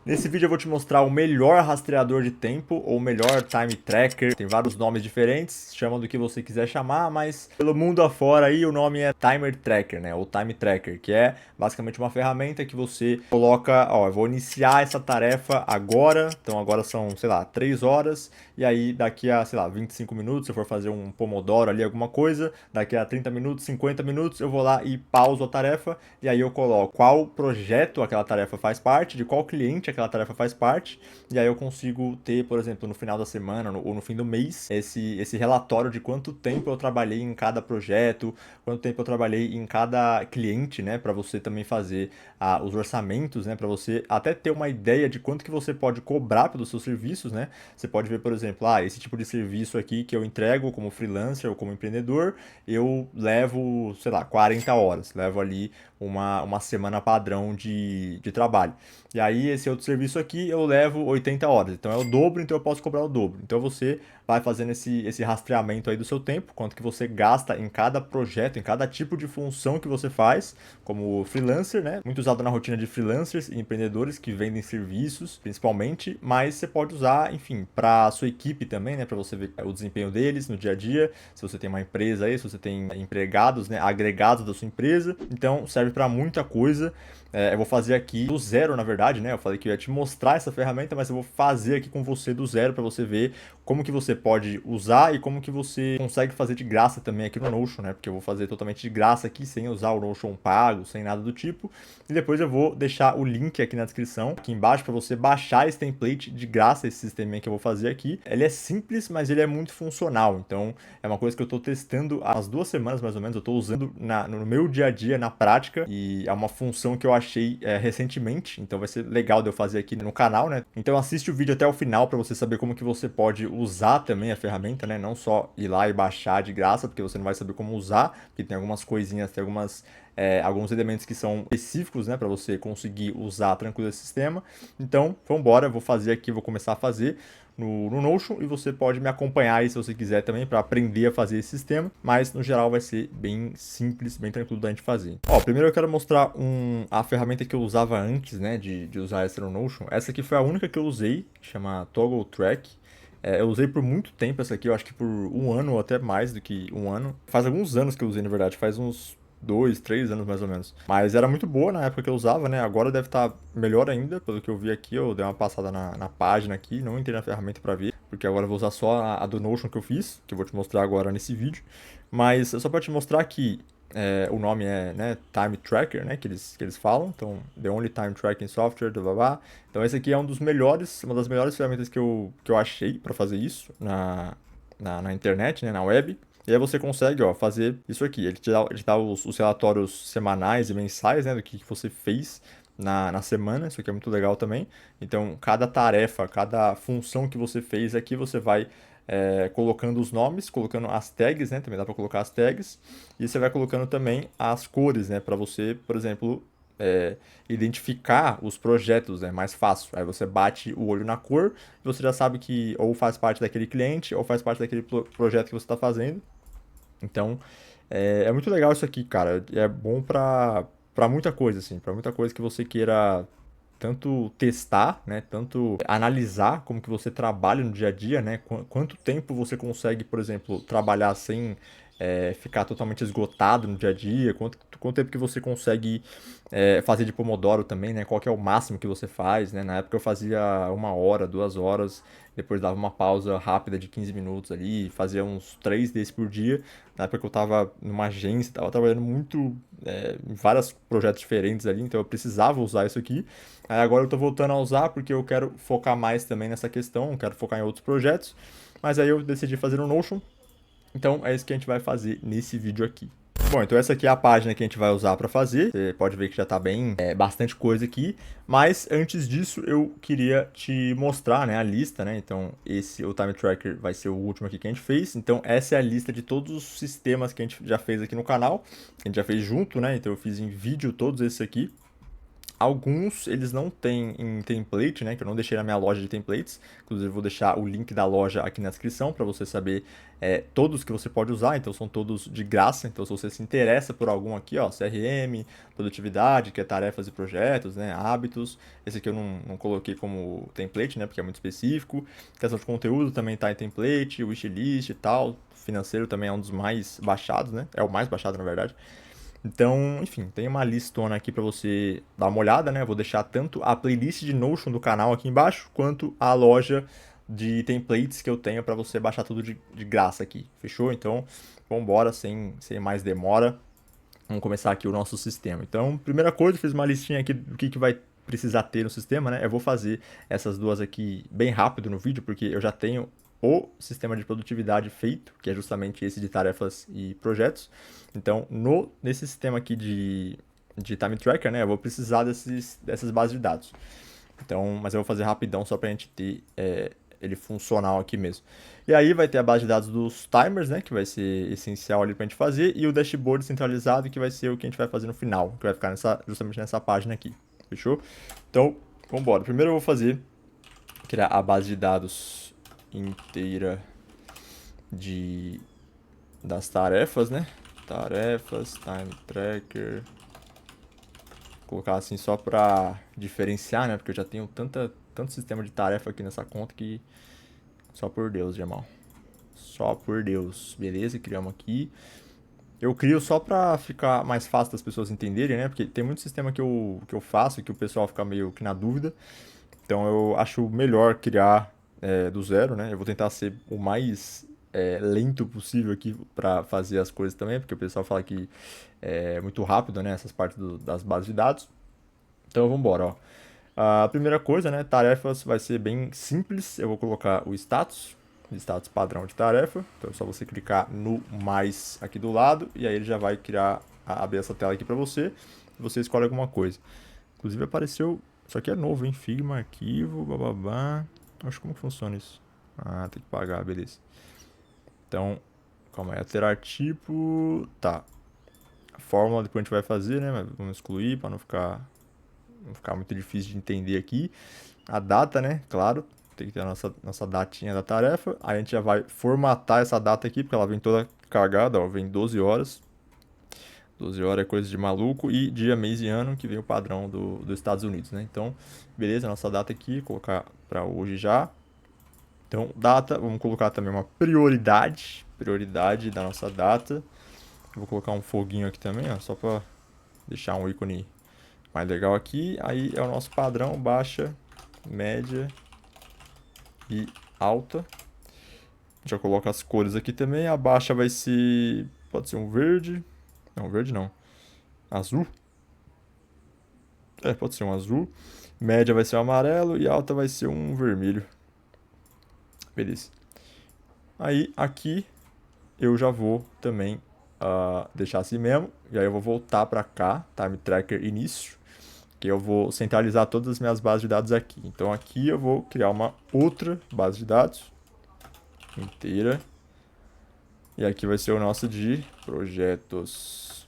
Nesse vídeo eu vou te mostrar o melhor rastreador de tempo, ou o melhor time tracker. Tem vários nomes diferentes, chama do que você quiser chamar, mas pelo mundo afora aí o nome é Timer Tracker, né? Ou Time Tracker, que é basicamente uma ferramenta que você coloca, ó, eu vou iniciar essa tarefa agora, então agora são, sei lá, 3 horas, e aí daqui a, sei lá, 25 minutos, se eu for fazer um Pomodoro ali, alguma coisa, daqui a 30 minutos, 50 minutos, eu vou lá e pauso a tarefa, e aí eu coloco qual projeto aquela tarefa faz parte, de qual cliente aquela tarefa faz parte, e aí eu consigo ter, por exemplo, no final da semana ou no fim do mês, esse relatório de quanto tempo eu trabalhei em cada projeto, quanto tempo eu trabalhei em cada cliente, né, para você também fazer os orçamentos, né, para você até ter uma ideia de quanto que você pode cobrar pelos seus serviços, né? Você pode ver, por exemplo, esse tipo de serviço aqui que eu entrego como freelancer ou como empreendedor, eu levo, sei lá, 40 horas, levo ali uma semana padrão de trabalho. E aí, esse outro serviço aqui, eu levo 80 horas. Então, é o dobro, então eu posso cobrar o dobro. Então, você vai fazendo esse rastreamento aí do seu tempo, quanto que você gasta em cada projeto, em cada tipo de função que você faz, como freelancer, né? Muito usado na rotina de freelancers e empreendedores que vendem serviços, principalmente, mas você pode usar, enfim, para a sua equipe também, né? Para você ver o desempenho deles no dia a dia, se você tem uma empresa aí, se você tem empregados, né? Agregados da sua empresa. Então, serve para muita coisa. Eu vou fazer aqui do zero, na verdade, né? Eu falei que eu ia te mostrar essa ferramenta, mas eu vou fazer aqui com você do zero para você ver como que você pode usar e como que você consegue fazer de graça também aqui no Notion, né? Porque eu vou fazer totalmente de graça aqui, sem usar o Notion pago, sem nada do tipo. E depois eu vou deixar o link aqui na descrição, aqui embaixo, para você baixar esse template de graça, esse sisteminha que eu vou fazer aqui. Ele é simples, mas ele é muito funcional. Então, é uma coisa que eu estou testando há umas 2 semanas, mais ou menos. Eu estou usando no meu dia a dia, na prática, e é uma função que eu achei recentemente, então vai ser legal de eu fazer aqui no canal, né? Então assiste o vídeo até o final para você saber como que você pode usar também a ferramenta, né? Não só ir lá e baixar de graça, porque você não vai saber como usar, porque tem algumas coisinhas, tem alguns elementos que são específicos, né, para você conseguir usar tranquilo esse sistema. Então, vamos embora, vou fazer aqui, vou começar a fazer no Notion, e você pode me acompanhar aí se você quiser também para aprender a fazer esse sistema, mas no geral vai ser bem simples, bem tranquilo da gente fazer. Ó, primeiro eu quero mostrar a ferramenta que eu usava antes, né, de usar essa no Notion. Essa aqui foi a única que eu usei, chama Toggle Track. Eu usei por muito tempo essa aqui, eu acho que por 1 ano ou até mais do que 1 ano. Faz alguns anos que eu usei, na verdade, faz uns 2, 3 anos mais ou menos. Mas era muito boa na época que eu usava, né? Agora deve estar melhor ainda, pelo que eu vi aqui. Eu dei uma passada na página aqui, não entrei na ferramenta para ver, porque agora eu vou usar só a do Notion que eu fiz, que eu vou te mostrar agora nesse vídeo. Mas é só para te mostrar que o nome é, né, Time Tracker, né, que eles falam. Então, The Only Time Tracking Software, blá blá blá. Então, esse aqui é uma das melhores ferramentas que eu achei para fazer isso na internet, né, na web. E aí você consegue, ó, fazer isso aqui. Ele te dá os relatórios semanais e mensais, né, do que você fez na semana. Isso aqui é muito legal também. Então, cada tarefa, cada função que você fez aqui, você vai colocando os nomes, colocando as tags, né? Também dá para colocar as tags. E você vai colocando também as cores, né? Para você, por exemplo, identificar os projetos, né? Mais fácil. Aí você bate o olho na cor e você já sabe que ou faz parte daquele cliente ou faz parte daquele projeto que você está fazendo. Então, é muito legal isso aqui, cara. É bom para muita coisa, assim, para muita coisa que você queira tanto testar, né, tanto analisar como que você trabalha no dia a dia, né, quanto tempo você consegue, por exemplo, trabalhar sem ficar totalmente esgotado no dia a dia, quanto tempo que você consegue fazer de Pomodoro também, né, qual que é o máximo que você faz, né, na época eu fazia 1 hora, 2 horas, depois dava uma pausa rápida de 15 minutos ali, fazia uns 3 desses por dia. Na época que eu tava numa agência, tava trabalhando muito em vários projetos diferentes ali, então eu precisava usar isso aqui. Aí agora eu tô voltando a usar porque eu quero focar mais também nessa questão, quero focar em outros projetos, mas aí eu decidi fazer no Notion, então é isso que a gente vai fazer nesse vídeo aqui. Bom, então essa aqui é a página que a gente vai usar para fazer. Você pode ver que já está bem, bastante coisa aqui. Mas antes disso, eu queria te mostrar, né, a lista, né? Então, o Time Tracker vai ser o último aqui que a gente fez. Então, essa é a lista de todos os sistemas que a gente já fez aqui no canal. A gente já fez junto, né? Então, eu fiz em vídeo todos esses aqui. Alguns eles não têm em template, né? Que eu não deixei na minha loja de templates. Inclusive, eu vou deixar o link da loja aqui na descrição para você saber todos que você pode usar. Então, são todos de graça. Então, se você se interessa por algum aqui, ó, CRM, produtividade, que é tarefas e projetos, né? Hábitos. Esse aqui eu não coloquei como template, né? Porque é muito específico. Questão de conteúdo também tá em template, wishlist e tal. Financeiro também é um dos mais baixados, né? É o mais baixado, na verdade. Então, enfim, tem uma listona aqui para você dar uma olhada, né? Eu vou deixar tanto a playlist de Notion do canal aqui embaixo, quanto a loja de templates que eu tenho para você baixar tudo de graça aqui. Fechou? Então, vamos embora, sem mais demora. Vamos começar aqui o nosso sistema. Então, primeira coisa, eu fiz uma listinha aqui do que vai precisar ter no sistema, né? Eu vou fazer essas duas aqui bem rápido no vídeo, porque eu já tenho o sistema de produtividade feito, que é justamente esse de tarefas e projetos. Então, nesse sistema aqui de time tracker, né, eu vou precisar dessas bases de dados. Então, mas eu vou fazer rapidão só para a gente ter ele funcional aqui mesmo. E aí vai ter a base de dados dos timers, né, que vai ser essencial ali para a gente fazer, e o dashboard centralizado, que vai ser o que a gente vai fazer no final, que vai ficar justamente nessa página aqui. Fechou? Então, vamos embora. Primeiro eu vou criar a base de dados inteira das tarefas, né? Tarefas, time tracker. Vou colocar assim só pra diferenciar, né? Porque eu já tenho tanto sistema de tarefa aqui nessa conta que... Só por Deus, irmão. Só por Deus. Beleza, criamos aqui. Eu crio só pra ficar mais fácil das pessoas entenderem, né? Porque tem muito sistema que eu faço que o pessoal fica meio que na dúvida. Então eu acho melhor criar do zero, né? Eu vou tentar ser o mais lento possível aqui para fazer as coisas também, porque o pessoal fala que é muito rápido, né? Essas partes das bases de dados. Então vamos embora, ó. A primeira coisa, né? Tarefas vai ser bem simples. Eu vou colocar o status padrão de tarefa. Então é só você clicar no mais aqui do lado e aí ele já vai abrir essa tela aqui para você. Você escolhe alguma coisa. Inclusive apareceu. Isso aqui é novo, hein? Figma, arquivo, bababá. Acho como funciona isso. Ah, tem que pagar, beleza. Então, calma aí. Alterar tipo. Tá. A fórmula depois a gente vai fazer, né? Mas vamos excluir para não ficar muito difícil de entender aqui. A data, né? Claro. Tem que ter a nossa datinha da tarefa. Aí a gente já vai formatar essa data aqui, porque ela vem toda cagada, ó. Vem 12 horas. 12 horas é coisa de maluco. E dia, mês e ano, que vem o padrão dos Estados Unidos, né? Então, beleza, nossa data aqui, colocar para hoje já. Então, data, vamos colocar também uma prioridade da nossa data. Vou colocar um foguinho aqui também, ó, só para deixar um ícone mais legal aqui. Aí é o nosso padrão, baixa, média e alta. Já coloco as cores aqui também. A baixa vai ser, pode ser um verde. Não, verde não. Azul. Pode ser um azul. Média vai ser um amarelo e alta vai ser um vermelho. Beleza. Aí aqui eu já vou também deixar assim mesmo. E aí eu vou voltar para cá, time tracker início, que eu vou centralizar todas as minhas bases de dados aqui. Então aqui eu vou criar uma outra base de dados inteira. E aqui vai ser o nosso de projetos.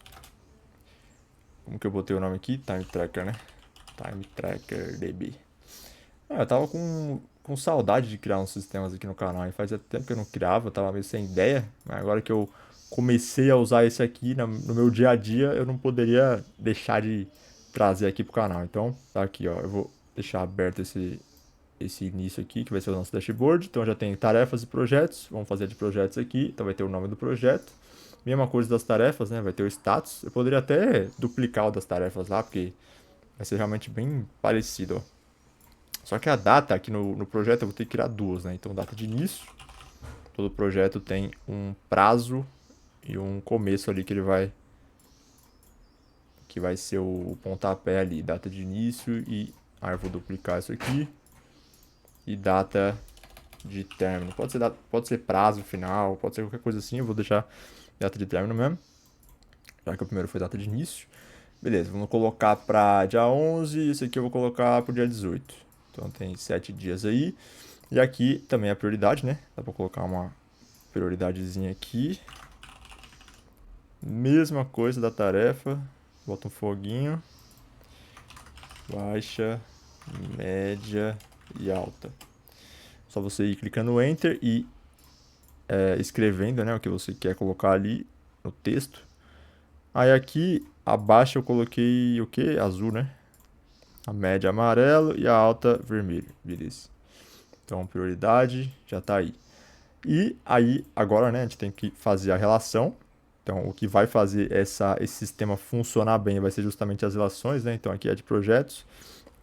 Como que eu botei o nome aqui? Time tracker, né? Time tracker DB. Eu tava com saudade de criar uns sistemas aqui no canal. E fazia tempo que eu não criava, eu tava meio sem ideia. Mas agora que eu comecei a usar esse aqui no meu dia a dia, eu não poderia deixar de trazer aqui pro canal. Então, tá aqui, ó. Eu vou deixar aberto esse início aqui, que vai ser o nosso dashboard. Então, já tem tarefas e projetos. Vamos fazer de projetos aqui. Então, vai ter o nome do projeto. Mesma coisa das tarefas, né? Vai ter o status. Eu poderia até duplicar o das tarefas lá, porque vai ser realmente bem parecido, ó. Só que a data aqui no projeto eu vou ter que criar duas, né? Então, data de início. Todo projeto tem um prazo e um começo ali que vai ser o pontapé ali, data de início e aí eu vou duplicar isso aqui e data de término. Pode ser prazo final, pode ser qualquer coisa assim, eu vou deixar data de término mesmo, já que o primeiro foi data de início. Beleza, vamos colocar para dia 11 e esse aqui eu vou colocar para o dia 18. Então tem 7 dias aí. E aqui também é a prioridade, né? Dá para colocar uma prioridadezinha aqui. Mesma coisa da tarefa. Bota um foguinho. baixa, média e alta. Só você ir clicando Enter e escrevendo, né, o que você quer colocar ali no texto. Aí aqui abaixo eu coloquei o que? Azul, né? A média amarelo e a alta vermelho. Beleza. Então prioridade já está aí. E aí agora, né, a gente tem que fazer a relação. Então o que vai fazer esse sistema funcionar bem vai ser justamente as relações, né? Então aqui é de projetos.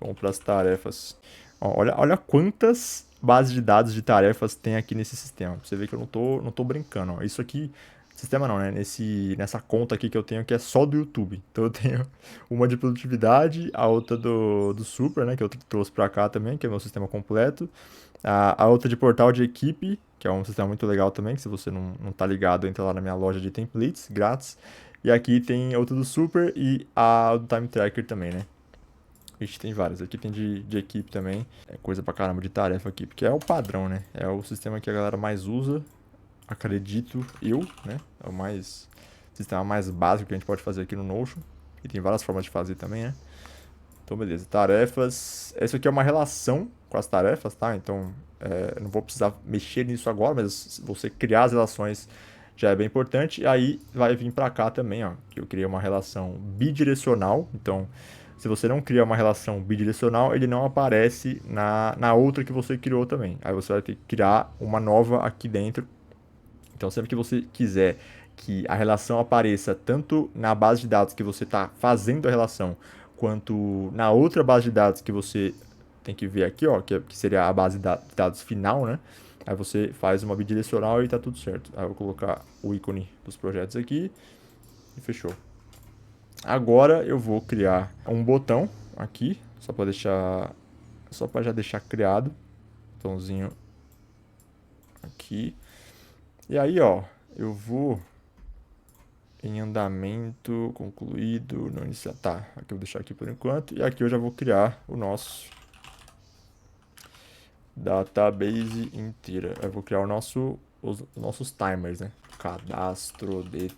Vamos para as tarefas. Ó, olha quantas bases de dados de tarefas tem aqui nesse sistema. Pra você ver que eu não tô brincando. Ó. Isso aqui, sistema não, né? Nessa conta aqui que eu tenho que é só do YouTube. Então eu tenho uma de produtividade, a outra do Super, né? Que eu trouxe para cá também, que é o meu sistema completo. A outra de portal de equipe, que é um sistema muito legal também, que se você não tá ligado, entra lá na minha loja de templates, grátis. E aqui tem outra do Super e a do Time Tracker também, né? Ixi, tem várias. Aqui tem de equipe também. É coisa pra caramba de tarefa aqui, porque é o padrão, né? É o sistema que a galera mais usa, acredito eu, né? É o sistema mais básico que a gente pode fazer aqui no Notion. E tem várias formas de fazer também, né? Então, beleza. Tarefas. Essa aqui é uma relação com as tarefas, tá? Então, eu não vou precisar mexer nisso agora, mas se você criar as relações já é bem importante. E aí vai vir pra cá também, ó, que eu criei uma relação bidirecional. Então, se você não cria uma relação bidirecional, ele não aparece na outra que você criou também. Aí você vai ter que criar uma nova aqui dentro. Então, sempre que você quiser que a relação apareça tanto na base de dados que você está fazendo a relação, quanto na outra base de dados que você tem que ver aqui, ó, que seria a base de dados final, né? Aí você faz uma bidirecional e tá tudo certo. Aí eu vou colocar o ícone dos projetos aqui e fechou. Agora eu vou criar um botão aqui, só para já deixar criado, botãozinho aqui. E aí, ó, eu vou em andamento, concluído, não iniciar. Tá, aqui eu vou deixar aqui por enquanto. E aqui eu já vou criar o nosso database inteira. Eu vou criar os nossos timers, né? Cadastro de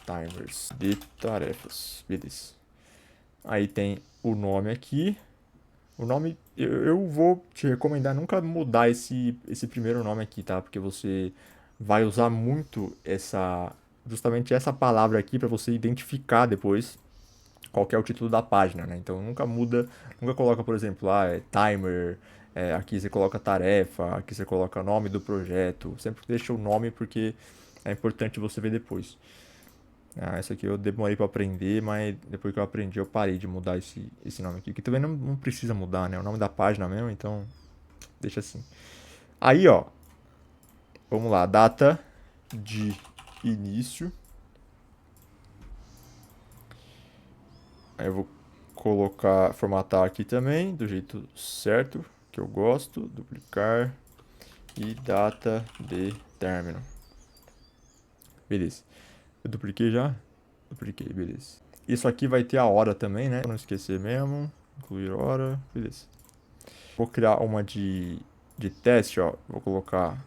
timers de tarefas. Beleza. Aí tem o nome aqui. O nome, eu vou te recomendar nunca mudar esse primeiro nome aqui, tá? Porque você vai usar muito justamente essa palavra aqui para você identificar depois qual que é o título da página, né? Então nunca muda, nunca coloca, por exemplo, timer, aqui você coloca tarefa, aqui você coloca nome do projeto. Sempre deixa o nome porque é importante você ver depois. Essa aqui eu demorei pra aprender, mas depois que eu aprendi eu parei de mudar esse nome aqui. Que também não precisa mudar, né? É o nome da página mesmo, então deixa assim. Aí, ó, vamos lá, data de início. Aí eu vou formatar aqui também, do jeito certo, que eu gosto. Duplicar e data de término. Beleza. Eu dupliquei já? Dupliquei, beleza. Isso aqui vai ter a hora também, né? Pra não esquecer mesmo. Incluir hora, beleza. Vou criar uma de teste, ó. Vou colocar...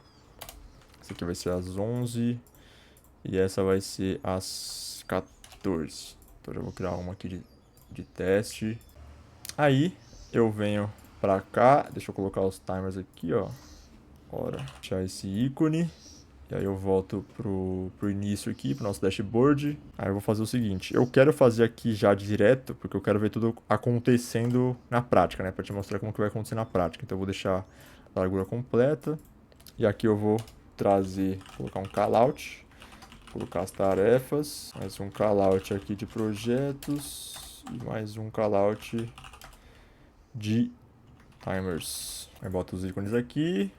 Essa aqui vai ser às 11 e essa vai ser às 14. Então já vou criar uma aqui de teste. Aí eu venho pra cá. Deixa eu colocar os timers aqui, ó. Bora. Deixar esse ícone. E aí eu volto pro início aqui, pro nosso dashboard. Aí eu vou fazer o seguinte, eu quero fazer aqui já direto, porque eu quero ver tudo acontecendo na prática, né? Pra te mostrar como que vai acontecer na prática. Então eu vou deixar a largura completa. E aqui eu vou colocar um callout, colocar as tarefas, mais um callout aqui de projetos e mais um callout de timers. Aí boto os ícones aqui.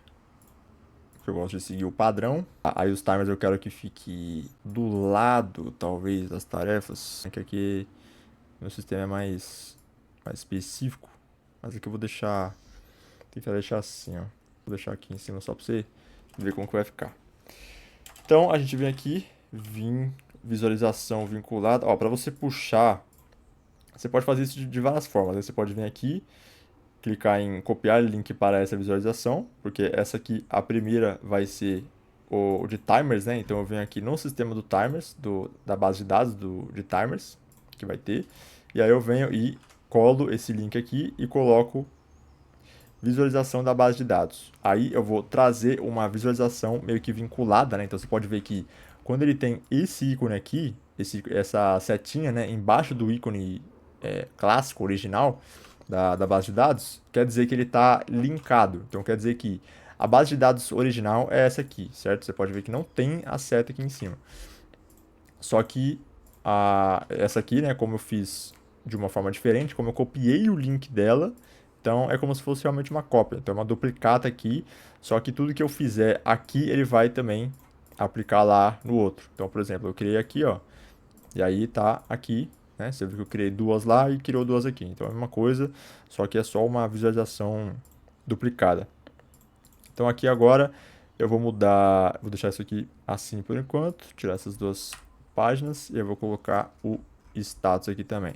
Eu gosto de seguir o padrão. Aí os timers eu quero que fique do lado, talvez, das tarefas. Que aqui meu sistema é mais específico. Mas aqui eu vou tentar deixar assim, ó. Vou deixar aqui em cima só pra você ver como que vai ficar. Então a gente vem aqui, visualização vinculada. Ó, pra você puxar, você pode fazer isso de várias formas. Você pode vir aqui, clicar em copiar link para essa visualização, porque essa aqui, a primeira vai ser o de timers, né? Então eu venho aqui no sistema do timers, da base de dados de timers, que vai ter, e aí eu venho e colo esse link aqui e coloco visualização da base de dados. Aí eu vou trazer uma visualização meio que vinculada, né? Então você pode ver que quando ele tem esse ícone aqui, essa setinha, né, embaixo do ícone clássico, original da base de dados, quer dizer que ele está linkado. Então quer dizer que a base de dados original é essa aqui, certo? Você pode ver que não tem a seta aqui em cima. Só que essa aqui, né, como eu fiz de uma forma diferente, como eu copiei o link dela, então é como se fosse realmente uma cópia. Então é uma duplicata aqui, só que tudo que eu fizer aqui, ele vai também aplicar lá no outro. Então, por exemplo, eu criei aqui, ó, e aí tá aqui, né? Você viu que eu criei duas lá e criou duas aqui. Então é a mesma coisa, só que é só uma visualização duplicada. Então aqui agora eu vou mudar, vou deixar isso aqui assim por enquanto, tirar essas duas páginas e eu vou colocar o status aqui também.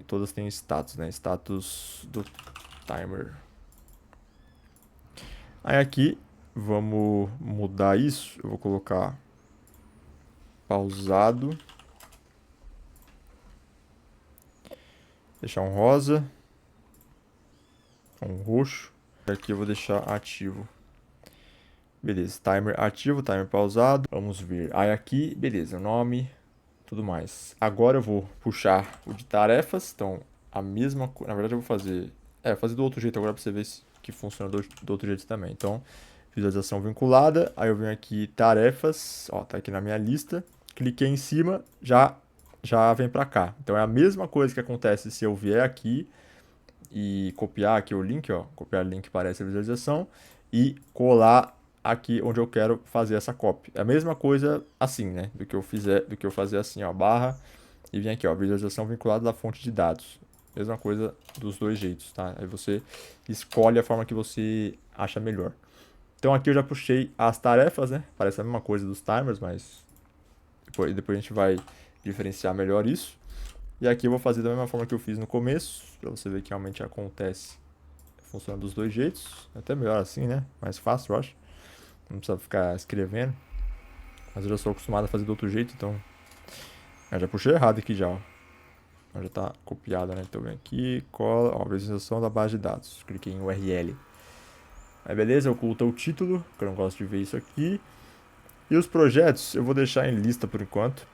Todas têm status, né? Status do timer. Aí aqui, vamos mudar isso. Eu vou colocar pausado. Deixar um rosa. Um roxo. E aqui eu vou deixar ativo. Beleza, timer ativo, timer pausado. Vamos ver. Aí aqui, beleza, nome, tudo mais. Agora eu vou puxar o de tarefas. Então, a mesma coisa. Na verdade, eu vou fazer. Fazer do outro jeito agora pra você ver que funciona do outro jeito também. Então, visualização vinculada. Aí eu venho aqui, tarefas. Ó, tá aqui na minha lista. Cliquei em cima, já vem pra cá. Então, é a mesma coisa que acontece se eu vier aqui e copiar aqui o link, ó. Copiar o link para essa visualização e colar aqui onde eu quero fazer essa cópia. É a mesma coisa assim, né? Do que eu fazer assim, ó, barra e vem aqui, ó, visualização vinculada da fonte de dados. Mesma coisa dos dois jeitos, tá? Aí você escolhe a forma que você acha melhor. Então aqui eu já puxei as tarefas, né? Parece a mesma coisa dos timers, mas depois a gente vai diferenciar melhor isso. E aqui eu vou fazer da mesma forma que eu fiz no começo, para você ver que realmente acontece. Funciona dos dois jeitos. Até melhor assim, né? Mais fácil, eu acho. Não precisa ficar escrevendo. Mas eu já sou acostumado a fazer do outro jeito, então... Eu já puxei errado aqui já, ó. Já tá copiada, né? Então vem aqui, cola, ó, visualização da base de dados. Cliquei em URL. Aí beleza, oculta o título, que eu não gosto de ver isso aqui. E os projetos eu vou deixar em lista por enquanto.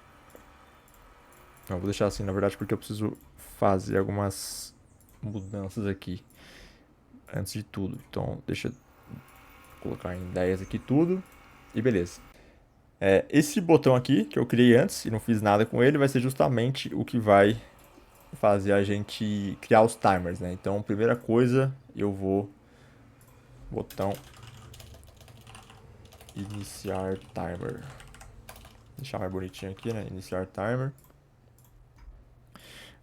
Não, vou deixar assim, na verdade, porque eu preciso fazer algumas mudanças aqui. Antes de tudo. Então, deixa eu colocar em 10 aqui tudo. E beleza. Esse botão aqui, que eu criei antes e não fiz nada com ele, vai ser justamente o que vai fazer a gente criar os timers, né? Então, primeira coisa, eu vou... Botão... Iniciar timer. Deixar mais bonitinho aqui, né? Iniciar timer.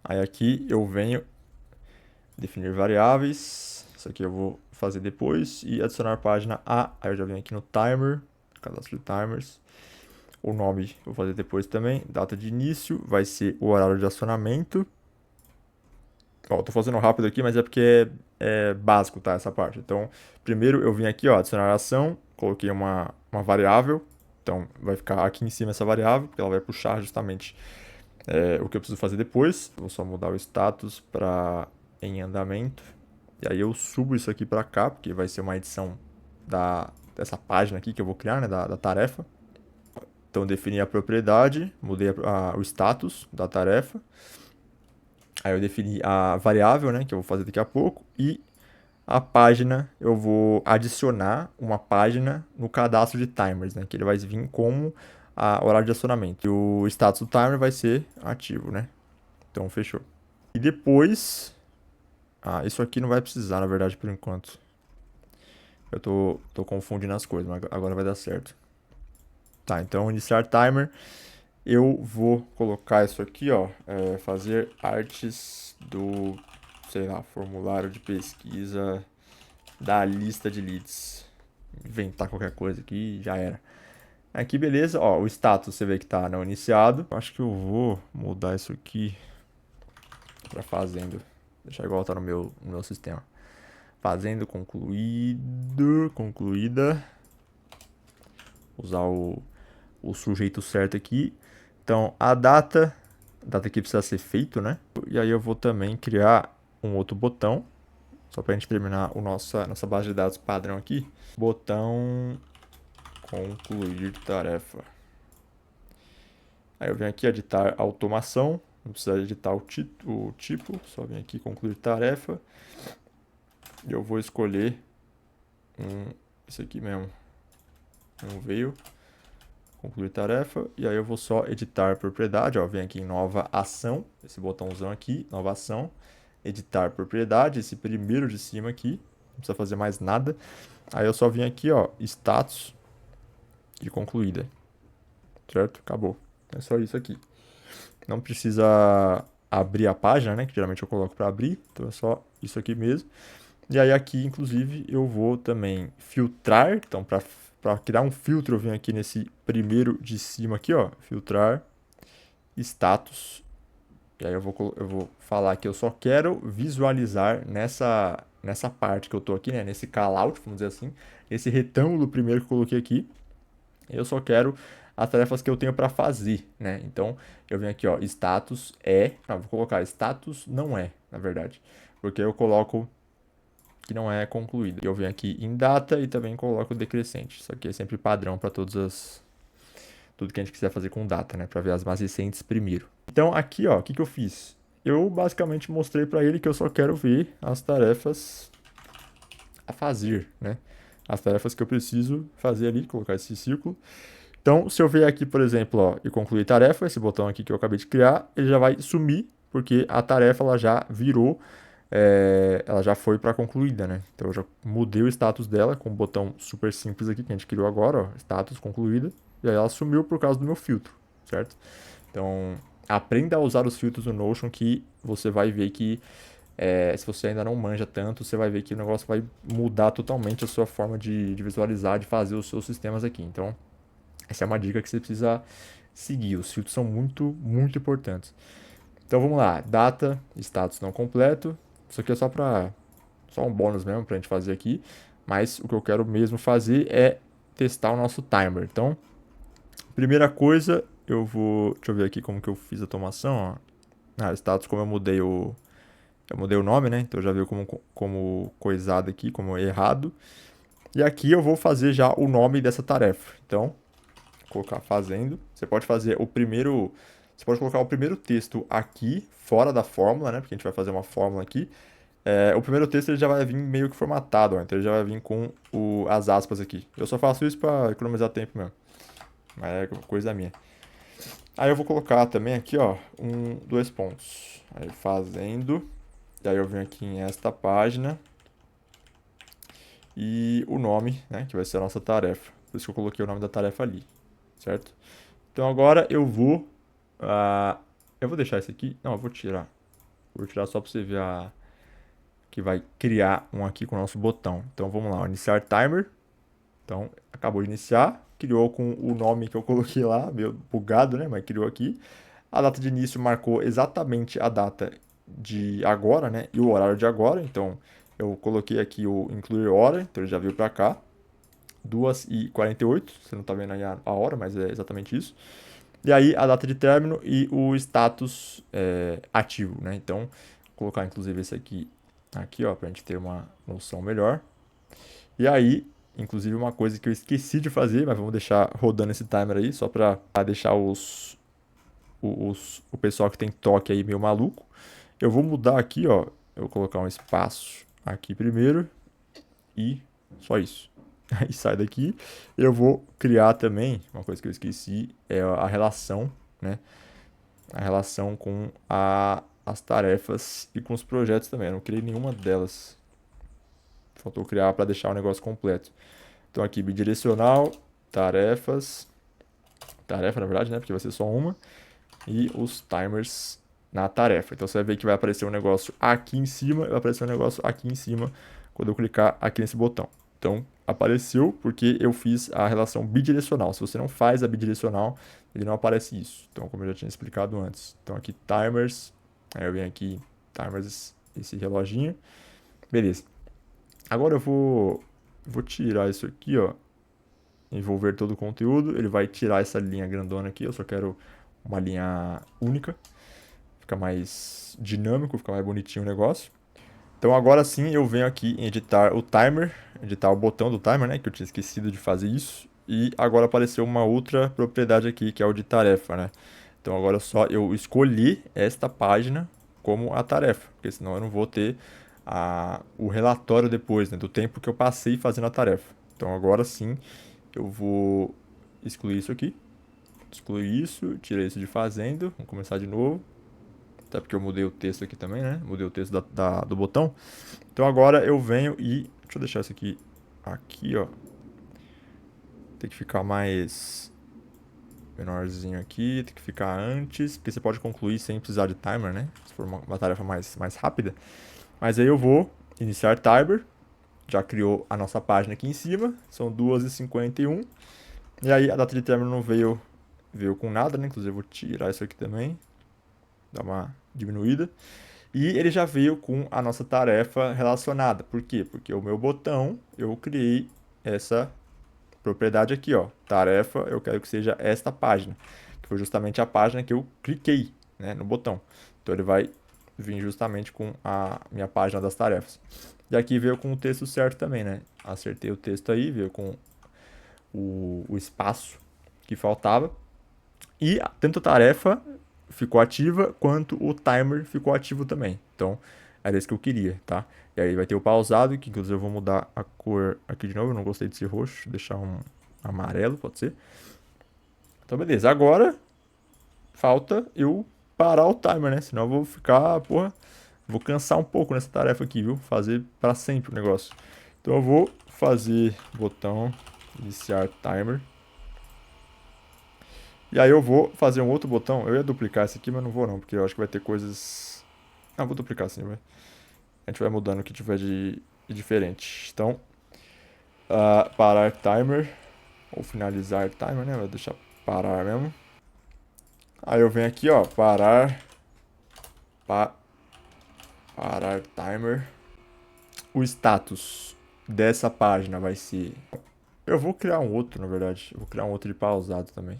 Aí aqui eu venho definir variáveis. Isso aqui eu vou fazer depois. E adicionar página A. Aí eu já venho aqui no timer. Cadastro de timers. O nome eu vou fazer depois também. Data de início vai ser o horário de acionamento. Ó, tô fazendo rápido aqui, mas é porque é básico, tá? Essa parte. Então, primeiro eu vim aqui, ó, adicionar ação. Coloquei uma variável. Então, vai ficar aqui em cima essa variável, porque ela vai puxar justamente o que eu preciso fazer depois. Vou só mudar o status para em andamento. E aí eu subo isso aqui para cá, porque vai ser uma edição dessa página aqui que eu vou criar, né? Da tarefa. Então, defini a propriedade, mudei o status da tarefa. Aí eu defini a variável, né, que eu vou fazer daqui a pouco. E a página, eu vou adicionar uma página no cadastro de timers, né, que ele vai vir como horário de acionamento. E o status do timer vai ser ativo, né. Então, fechou. E depois... isso aqui não vai precisar, na verdade, por enquanto. Eu tô confundindo as coisas, mas agora vai dar certo. Tá, então iniciar timer. Eu vou colocar isso aqui, ó. Fazer artes do, sei lá, formulário de pesquisa da lista de leads. Inventar qualquer coisa aqui e já era. Aqui, beleza. Ó, o status você vê que tá não iniciado. Acho que eu vou mudar isso aqui pra fazendo. Deixar igual tá no meu sistema. Fazendo concluído. Concluída. Usar o sujeito certo aqui. Então, a data data que precisa ser feito, né? E aí eu vou também criar um outro botão, só para a gente terminar nossa base de dados padrão aqui. Botão concluir tarefa. Aí eu venho aqui editar automação, não precisa editar o tipo, só venho aqui concluir tarefa. E eu vou escolher esse aqui mesmo, veio, concluir tarefa. E aí eu vou só editar propriedade, ó, vem aqui em nova ação, esse botãozão aqui, nova ação, editar propriedade, esse primeiro de cima aqui, não precisa fazer mais nada. Aí eu só vim aqui, ó, status de concluída, certo? Acabou, é só isso aqui. Não precisa abrir a página, né, que geralmente eu coloco para abrir, então é só isso aqui mesmo. E aí aqui, inclusive, eu vou também filtrar, então para criar um filtro eu venho aqui nesse primeiro de cima aqui, ó, filtrar, status. E aí eu vou falar que eu só quero visualizar nessa parte que eu tô aqui, né, nesse callout, vamos dizer assim, esse retângulo primeiro que eu coloquei aqui, eu só quero as tarefas que eu tenho para fazer, né? Então eu venho aqui, ó, status vou colocar status não é, na verdade, porque eu coloco que não é concluída. Eu venho aqui em data e também coloco decrescente. Isso aqui é sempre padrão para tudo que a gente quiser fazer com data, né? Para ver as mais recentes primeiro. Então aqui, ó, o que eu fiz? Eu basicamente mostrei para ele que eu só quero ver as tarefas a fazer, né? As tarefas que eu preciso fazer ali, colocar esse círculo. Então, se eu vier aqui, por exemplo, ó, e concluir tarefa, esse botão aqui que eu acabei de criar, ele já vai sumir, porque a tarefa ela já virou, ela já foi para concluída, né? Então, eu já mudei o status dela com um botão super simples aqui que a gente criou agora, ó, status concluída, e aí ela sumiu por causa do meu filtro, certo? Então, aprenda a usar os filtros no Notion que você vai ver que se você ainda não manja tanto, você vai ver que o negócio vai mudar totalmente a sua forma de visualizar, de fazer os seus sistemas aqui. Então, essa é uma dica que você precisa seguir. Os filtros são muito, muito importantes. Então vamos lá. Data, status não completo. Isso aqui é só um bônus mesmo pra gente fazer aqui. Mas o que eu quero mesmo fazer é testar o nosso timer. Então, primeira coisa, deixa eu ver aqui como que eu fiz a automação. Ó. Status, como eu mudei o nome, né? Então já veio como coisado aqui, como errado. E aqui eu vou fazer já o nome dessa tarefa. Então, colocar fazendo. Você pode fazer você pode colocar o primeiro texto aqui, fora da fórmula, né? Porque a gente vai fazer uma fórmula aqui. O primeiro texto ele já vai vir meio que formatado, ó, então ele já vai vir com as aspas aqui. Eu só faço isso para economizar tempo mesmo. Mas é coisa minha. Aí eu vou colocar também aqui, ó, dois pontos. Aí fazendo. E aí eu venho aqui em esta página. E o nome, né? Que vai ser a nossa tarefa. Por isso que eu coloquei o nome da tarefa ali. Certo? Então agora eu vou deixar esse aqui. Não, eu vou tirar. Vou tirar só para você ver que vai criar um aqui com o nosso botão. Então vamos lá, iniciar timer. Então acabou de iniciar. Criou com o nome que eu coloquei lá, meio bugado, né? Mas criou aqui. A data de início marcou exatamente a data de agora, né? E o horário de agora. Então eu coloquei aqui o incluir hora. Então ele já veio para cá. 2h48. Você não está vendo aí a hora, mas é exatamente isso. E aí a data de término e o status ativo, né? Então, vou colocar inclusive esse aqui, ó, pra gente ter uma noção melhor. E aí, inclusive uma coisa que eu esqueci de fazer, mas vamos deixar rodando esse timer aí, só pra deixar o pessoal que tem toque aí meio maluco. Eu vou mudar aqui, ó, eu vou colocar um espaço aqui primeiro e só isso. Aí sai daqui. Eu vou criar também, uma coisa que eu esqueci, é a relação, né? A relação com as tarefas e com os projetos também. Eu não criei nenhuma delas. Faltou criar para deixar o negócio completo. Então aqui, bidirecional, tarefas. Tarefa, na verdade, né? Porque vai ser só uma. E os timers na tarefa. Então você vai ver que vai aparecer um negócio aqui em cima e vai aparecer um negócio aqui em cima quando eu clicar aqui nesse botão. Então, apareceu porque eu fiz a relação bidirecional. Se você não faz a bidirecional, ele não aparece isso. Então, como eu já tinha explicado antes. Então, aqui, timers. Aí eu venho aqui, timers, esse reloginho. Beleza. Agora eu vou tirar isso aqui, ó. Envolver todo o conteúdo. Ele vai tirar essa linha grandona aqui. Eu só quero uma linha única. Fica mais dinâmico, fica mais bonitinho o negócio. Então agora sim eu venho aqui em editar o timer, editar o botão do timer, né? Que eu tinha esquecido de fazer isso. E agora apareceu uma outra propriedade aqui, que é o de tarefa, né? Então agora só eu escolhi esta página como a tarefa, porque senão eu não vou ter o relatório depois, né, do tempo que eu passei fazendo a tarefa. Então agora sim eu vou excluir isso aqui, excluir isso, tirei isso de fazendo, vamos começar de novo. Até porque eu mudei o texto aqui também, né? Mudei o texto do botão. Então agora eu venho e... Deixa eu deixar isso aqui, ó. Tem que ficar mais menorzinho aqui, tem que ficar antes, porque você pode concluir sem precisar de timer, né? Se for uma tarefa mais rápida. Mas aí eu vou iniciar timer. Já criou a nossa página aqui em cima. São 2h51. E aí a data de término não veio com nada, né? Inclusive eu vou tirar isso aqui também. Dar uma diminuída. E ele já veio com a nossa tarefa relacionada. Por quê? Porque o meu botão, eu criei essa propriedade aqui, ó. Tarefa, eu quero que seja esta página. Que foi justamente a página que eu cliquei, né, no botão. Então ele vai vir justamente com a minha página das tarefas. E aqui veio com o texto certo também, né? Acertei o texto aí, veio com o espaço que faltava. E tanto a tarefa ficou ativa, quanto o timer ficou ativo também. Então, era isso que eu queria, tá? E aí vai ter o pausado, que inclusive eu vou mudar a cor aqui de novo. Eu não gostei desse roxo, deixar um amarelo, pode ser. Então, beleza. Agora, falta eu parar o timer, né? Senão eu vou ficar, porra, vou cansar um pouco nessa tarefa aqui, viu? Fazer para sempre o negócio. Então eu vou fazer botão iniciar timer. E aí eu vou fazer um outro botão. Eu ia duplicar esse aqui, mas não vou não, porque eu acho que vai ter coisas... Ah, vou duplicar sim, vai. A gente vai mudando o que tiver de diferente. Então, parar timer, ou finalizar timer, né? Vou deixar parar mesmo. Aí eu venho aqui, ó, parar timer. O status dessa página vai ser... Eu vou criar um outro, na verdade. Eu vou criar um outro de pausado também.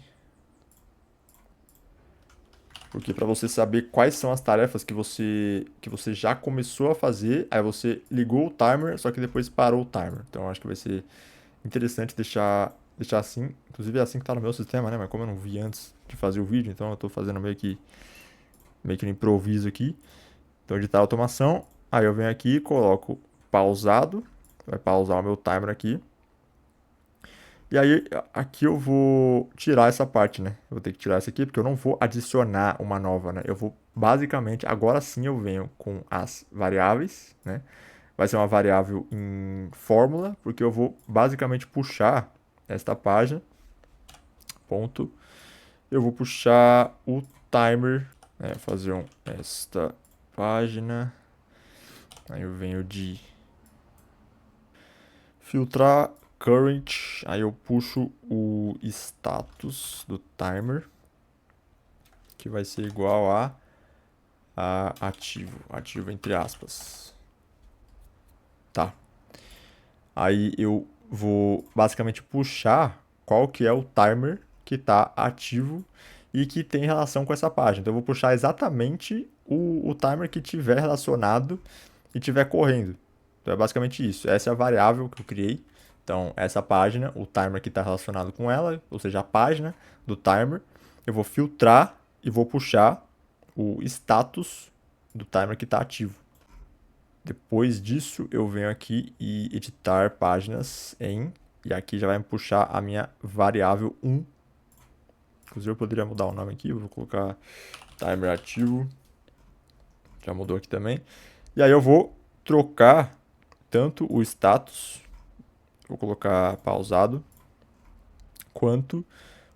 Porque para você saber quais são as tarefas que você já começou a fazer, aí você ligou o timer, só que depois parou o timer. Então acho que vai ser interessante deixar assim. Inclusive é assim que tá no meu sistema, né? Mas como eu não vi antes de fazer o vídeo, então eu tô fazendo meio que no improviso aqui. Então editar automação, aí eu venho aqui e coloco pausado, vai pausar o meu timer aqui. E aí, aqui eu vou tirar essa parte, né? Eu vou ter que tirar essa aqui, porque eu não vou adicionar uma nova, né? Eu vou, basicamente, agora sim eu venho com as variáveis, né? Vai ser uma variável em fórmula, porque eu vou, basicamente, puxar esta página, ponto. Eu vou puxar o timer, né? Fazer esta página. Aí eu venho de filtrar current, aí eu puxo o status do timer, que vai ser igual a ativo entre aspas. Tá. Aí eu vou basicamente puxar qual que é o timer que está ativo e que tem relação com essa página. Então eu vou puxar exatamente o timer que tiver relacionado e tiver correndo. Então é basicamente isso. Essa é a variável que eu criei. Então, essa página, o timer que está relacionado com ela, ou seja, a página do timer, eu vou filtrar e vou puxar o status do timer que está ativo. Depois disso, eu venho aqui e editar páginas em, e aqui já vai me puxar a minha variável 1. Inclusive, eu poderia mudar o nome aqui, eu vou colocar timer ativo. Já mudou aqui também. E aí eu vou trocar tanto o status, vou colocar pausado, quanto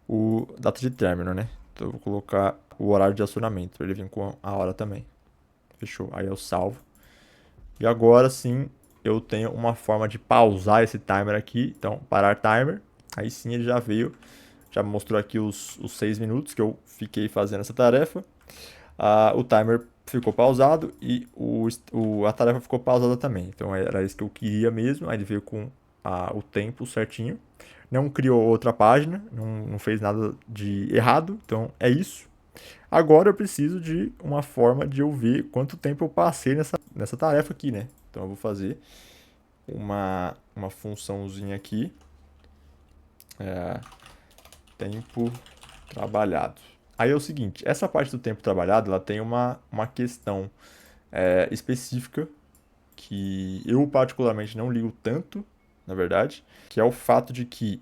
o data de término, né? Então eu vou colocar o horário de acionamento, para ele vir com a hora também. Fechou? Aí eu salvo. E agora sim eu tenho uma forma de pausar esse timer aqui. Então, parar timer. Aí sim ele já veio, já mostrou aqui os 6 minutos que eu fiquei fazendo essa tarefa. O timer ficou pausado e a tarefa ficou pausada também. Então era isso que eu queria mesmo. Aí ele veio com o tempo certinho. Não criou outra página, não fez nada de errado. Então é isso. Agora eu preciso de uma forma de eu ver quanto tempo eu passei nessa tarefa aqui, né? Então eu vou fazer uma funçãozinha aqui, tempo trabalhado. Aí é o seguinte, essa parte do tempo trabalhado, ela tem uma questão específica que eu particularmente não ligo tanto, na verdade, que é o fato de que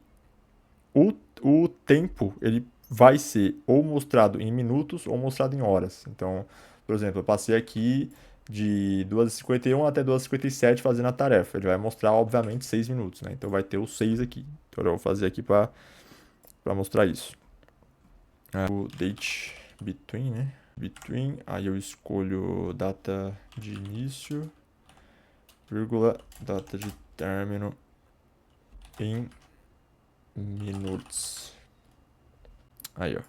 o tempo ele vai ser ou mostrado em minutos ou mostrado em horas. Então, por exemplo, eu passei aqui de 2h51 até 2h57 fazendo a tarefa. Ele vai mostrar, obviamente, 6 minutos, né? Então vai ter os 6 aqui. Então eu vou fazer aqui para mostrar isso. O date between, né? Between, aí eu escolho data de início, vírgula, data de término em minutos. Aí, ó.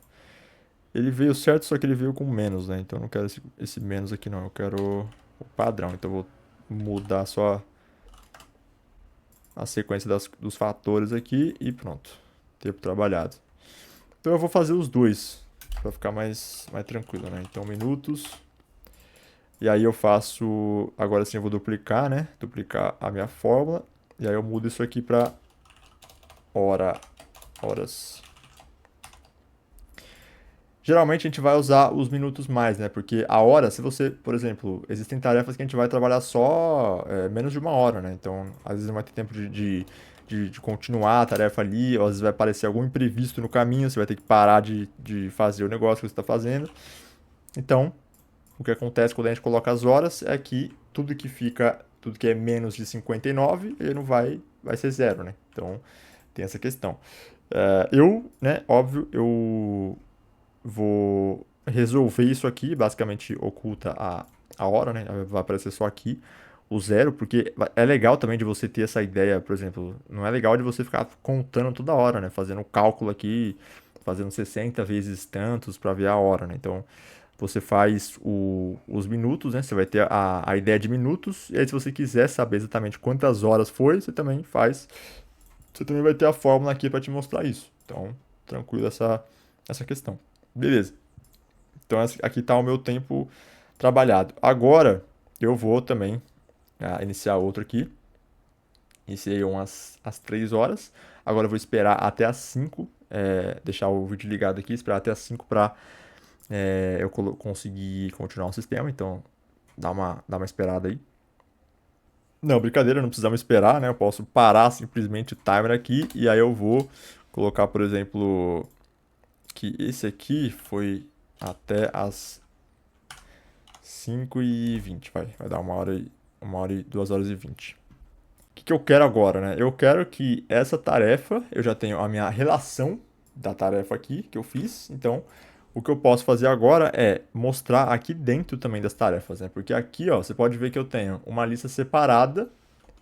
Ele veio certo, só que ele veio com menos, né? Então eu não quero esse menos aqui não, eu quero o padrão. Então eu vou mudar só a sequência dos fatores aqui e pronto. Tempo trabalhado. Então eu vou fazer os dois, para ficar mais tranquilo, né? Então minutos. E aí eu faço, agora sim eu vou duplicar, né? Duplicar a minha fórmula. E aí eu mudo isso aqui para horas. Geralmente a gente vai usar os minutos mais, né? Porque a hora, se você, por exemplo, existem tarefas que a gente vai trabalhar só menos de uma hora, né? Então, às vezes não vai ter tempo de continuar a tarefa ali, ou às vezes vai aparecer algum imprevisto no caminho, você vai ter que parar de fazer o negócio que você está fazendo. Então, o que acontece quando a gente coloca as horas é que tudo que é menos de 59, ele não vai ser zero, né? Então, tem essa questão. Né, óbvio, eu vou resolver isso aqui, basicamente oculta a hora, né? Vai aparecer só aqui o zero, porque é legal também de você ter essa ideia, por exemplo, não é legal de você ficar contando toda hora, né? Fazendo um cálculo aqui, fazendo 60 vezes tantos para ver a hora, né? Então, você faz os minutos, né? Você vai ter a ideia de minutos, e aí se você quiser saber exatamente quantas horas foi, você também faz. Você também vai ter a fórmula aqui para te mostrar isso. Então, tranquilo essa questão. Beleza. Então, aqui está o meu tempo trabalhado. Agora, eu vou também iniciar outro aqui. Iniciei às 3 horas. Agora eu vou esperar até às 5. Deixar o vídeo ligado aqui, esperar até às 5 para eu conseguir continuar o sistema. Então, dá uma esperada aí. Não, brincadeira, não precisamos esperar, né? Eu posso parar simplesmente o timer aqui e aí eu vou colocar, por exemplo, que esse aqui foi até as 5h20, vai dar 2h20. O que eu quero agora, né? Eu quero que essa tarefa, eu já tenho a minha relação da tarefa aqui que eu fiz, então o que eu posso fazer agora é mostrar aqui dentro também das tarefas, né? Porque aqui, ó, você pode ver que eu tenho uma lista separada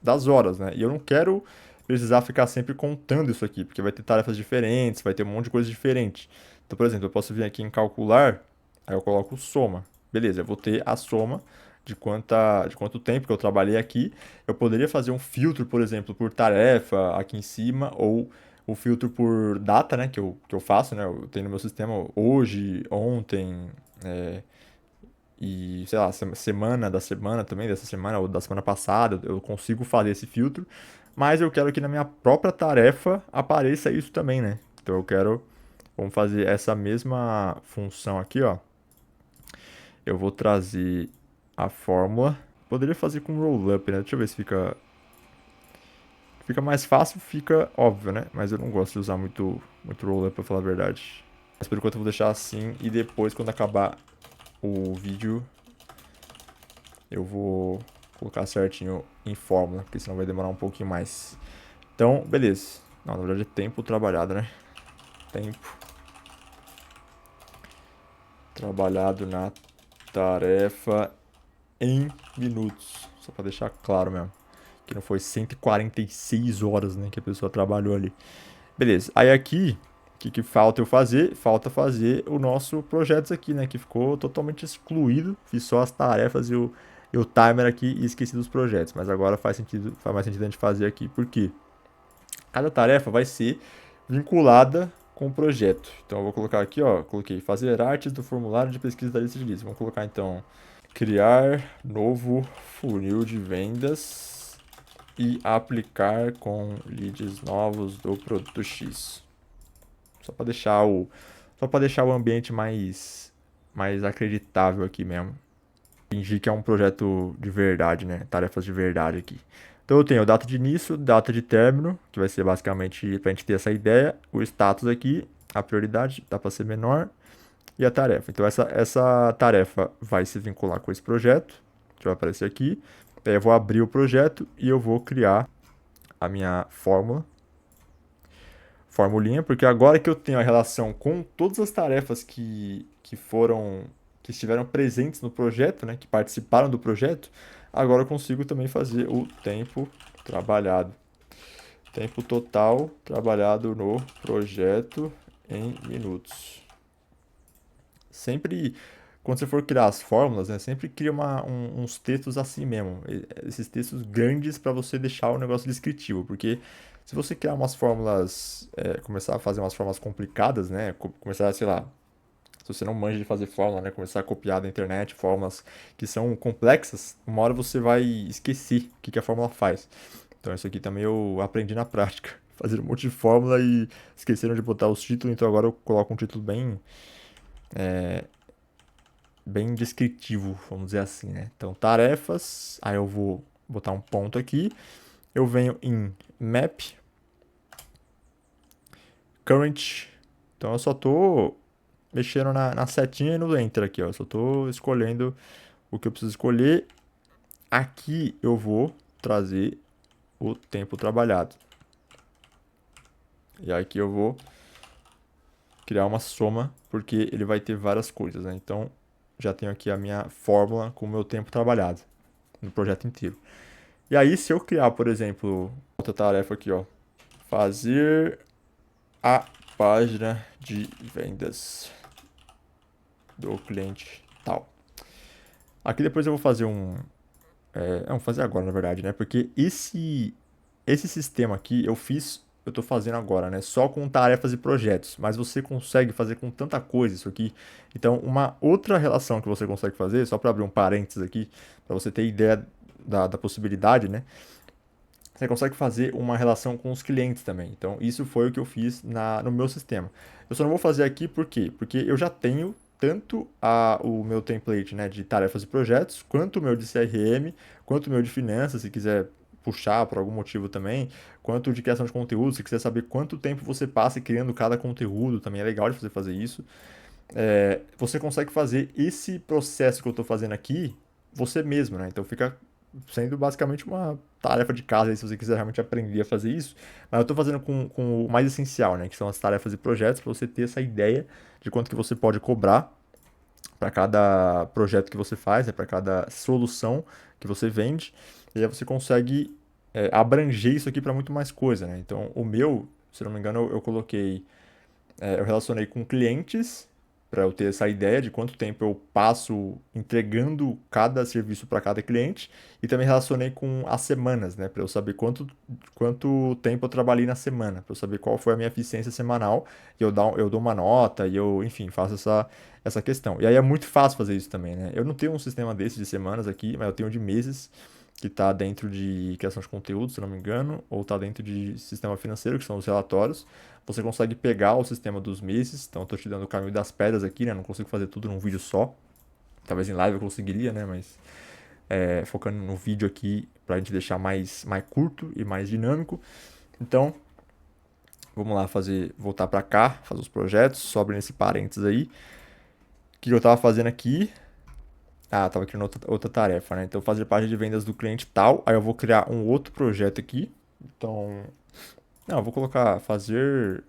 das horas, né? E eu não quero precisar ficar sempre contando isso aqui, porque vai ter tarefas diferentes, vai ter um monte de coisa diferente. Então, por exemplo, eu posso vir aqui em calcular, aí eu coloco soma. Beleza, eu vou ter a soma de quanto tempo que eu trabalhei aqui. Eu poderia fazer um filtro, por exemplo, por tarefa aqui em cima, ou o filtro por data, né, que eu faço, né, eu tenho no meu sistema hoje, ontem, e, sei lá, semana da semana também, dessa semana ou da semana passada, eu consigo fazer esse filtro, mas eu quero que na minha própria tarefa apareça isso também, né? Então vamos fazer essa mesma função aqui, ó. Eu vou trazer a fórmula. Poderia fazer com rollup, né? Deixa eu ver se fica mais fácil, fica óbvio, né? Mas eu não gosto de usar muito rollup, pra falar a verdade. Mas por enquanto eu vou deixar assim e depois, quando acabar o vídeo, eu vou colocar certinho em fórmula, porque senão vai demorar um pouquinho mais. Então, beleza. Não, na verdade é tempo trabalhado, né? Tempo trabalhado na tarefa em minutos. Só para deixar claro mesmo. Que não foi 146 horas, né, que a pessoa trabalhou ali. Beleza. Aí aqui, o que falta eu fazer? Falta fazer o nosso projetos aqui, né, que ficou totalmente excluído. Fiz só as tarefas e o timer aqui e esqueci dos projetos. Mas agora faz mais sentido a gente fazer aqui. Por quê? Cada tarefa vai ser vinculada com o projeto. Então eu vou colocar aqui, ó, coloquei fazer artes do formulário de pesquisa da lista de leads. Vamos colocar então criar novo funil de vendas e aplicar com leads novos do produto X. Só para deixar o ambiente mais acreditável aqui mesmo. Fingir que é um projeto de verdade, né? Tarefas de verdade aqui. Então eu tenho data de início, data de término, que vai ser basicamente para a gente ter essa ideia, o status aqui, a prioridade dá para ser menor e a tarefa. Então essa tarefa vai se vincular com esse projeto, que vai aparecer aqui. Daí eu vou abrir o projeto e eu vou criar a minha formulinha, porque agora que eu tenho a relação com todas as tarefas que estiveram presentes no projeto, né, que participaram do projeto, agora eu consigo também fazer o tempo trabalhado. Tempo total trabalhado no projeto em minutos. Sempre, quando você for criar as fórmulas, né, sempre cria uns textos assim mesmo. Esses textos grandes para você deixar o negócio descritivo, porque se você criar umas fórmulas, começar a fazer umas fórmulas complicadas, né, começar, sei lá, se você não manja de fazer fórmula, né, começar a copiar da internet fórmulas que são complexas, uma hora você vai esquecer o que a fórmula faz. Então isso aqui também eu aprendi na prática. Fazer um monte de fórmula e esqueceram de botar os títulos, então agora eu coloco um título bem descritivo, vamos dizer assim, né? Então tarefas, aí eu vou botar um ponto aqui, eu venho em map, current, então eu só tô mexendo na setinha e no enter aqui, ó. Eu só tô escolhendo o que eu preciso escolher. Aqui eu vou trazer o tempo trabalhado. E aqui eu vou criar uma soma, porque ele vai ter várias coisas, né? Então já tenho aqui a minha fórmula com o meu tempo trabalhado no projeto inteiro. E aí, se eu criar, por exemplo, outra tarefa aqui, ó, fazer a página de vendas do cliente tal. Aqui depois eu vou fazer vou fazer agora, na verdade, né? Porque esse sistema aqui eu tô fazendo agora, né? Só com tarefas e projetos. Mas você consegue fazer com tanta coisa isso aqui. Então, uma outra relação que você consegue fazer, só para abrir um parênteses aqui, para você ter ideia da possibilidade, né? Você consegue fazer uma relação com os clientes também. Então, isso foi o que eu fiz no meu sistema. Eu só não vou fazer aqui por quê? Porque eu já tenho tanto o meu template, né, de tarefas e projetos, quanto o meu de CRM, quanto o meu de finanças, se quiser puxar por algum motivo também, quanto de criação de conteúdo, se quiser saber quanto tempo você passa criando cada conteúdo, também é legal de você fazer isso. Você consegue fazer esse processo que eu estou fazendo aqui você mesmo, né? Então fica sendo basicamente uma tarefa de casa aí, se você quiser realmente aprender a fazer isso. Mas eu estou fazendo com o mais essencial, né? Que são as tarefas e projetos, para você ter essa ideia de quanto que você pode cobrar para cada projeto que você faz, né? Para cada solução que você vende. E aí você consegue abranger isso aqui para muito mais coisa, né? Então o meu, se não me engano, eu coloquei, eu relacionei com clientes para eu ter essa ideia de quanto tempo eu passo entregando cada serviço para cada cliente e também relacionei com as semanas, né, para eu saber quanto tempo eu trabalhei na semana, para eu saber qual foi a minha eficiência semanal e eu dou uma nota e eu, enfim, faço essa questão. E aí é muito fácil fazer isso também, né? Eu não tenho um sistema desse de semanas aqui, mas eu tenho de meses que está dentro de criação de conteúdo, se não me engano, ou está dentro de sistema financeiro, que são os relatórios. Você consegue pegar o sistema dos meses, então eu tô te dando o caminho das pedras aqui, né? Não consigo fazer tudo num vídeo só. Talvez em live eu conseguiria, né? Mas focando no vídeo aqui pra gente deixar mais curto e mais dinâmico. Então, vamos lá voltar pra cá, fazer os projetos, só abrindo esse parênteses aí. O que eu tava fazendo aqui? Ah, tava criando outra tarefa, né? Então, fazer página de vendas do cliente tal. Aí eu vou criar um outro projeto aqui. Então, não, eu vou colocar fazer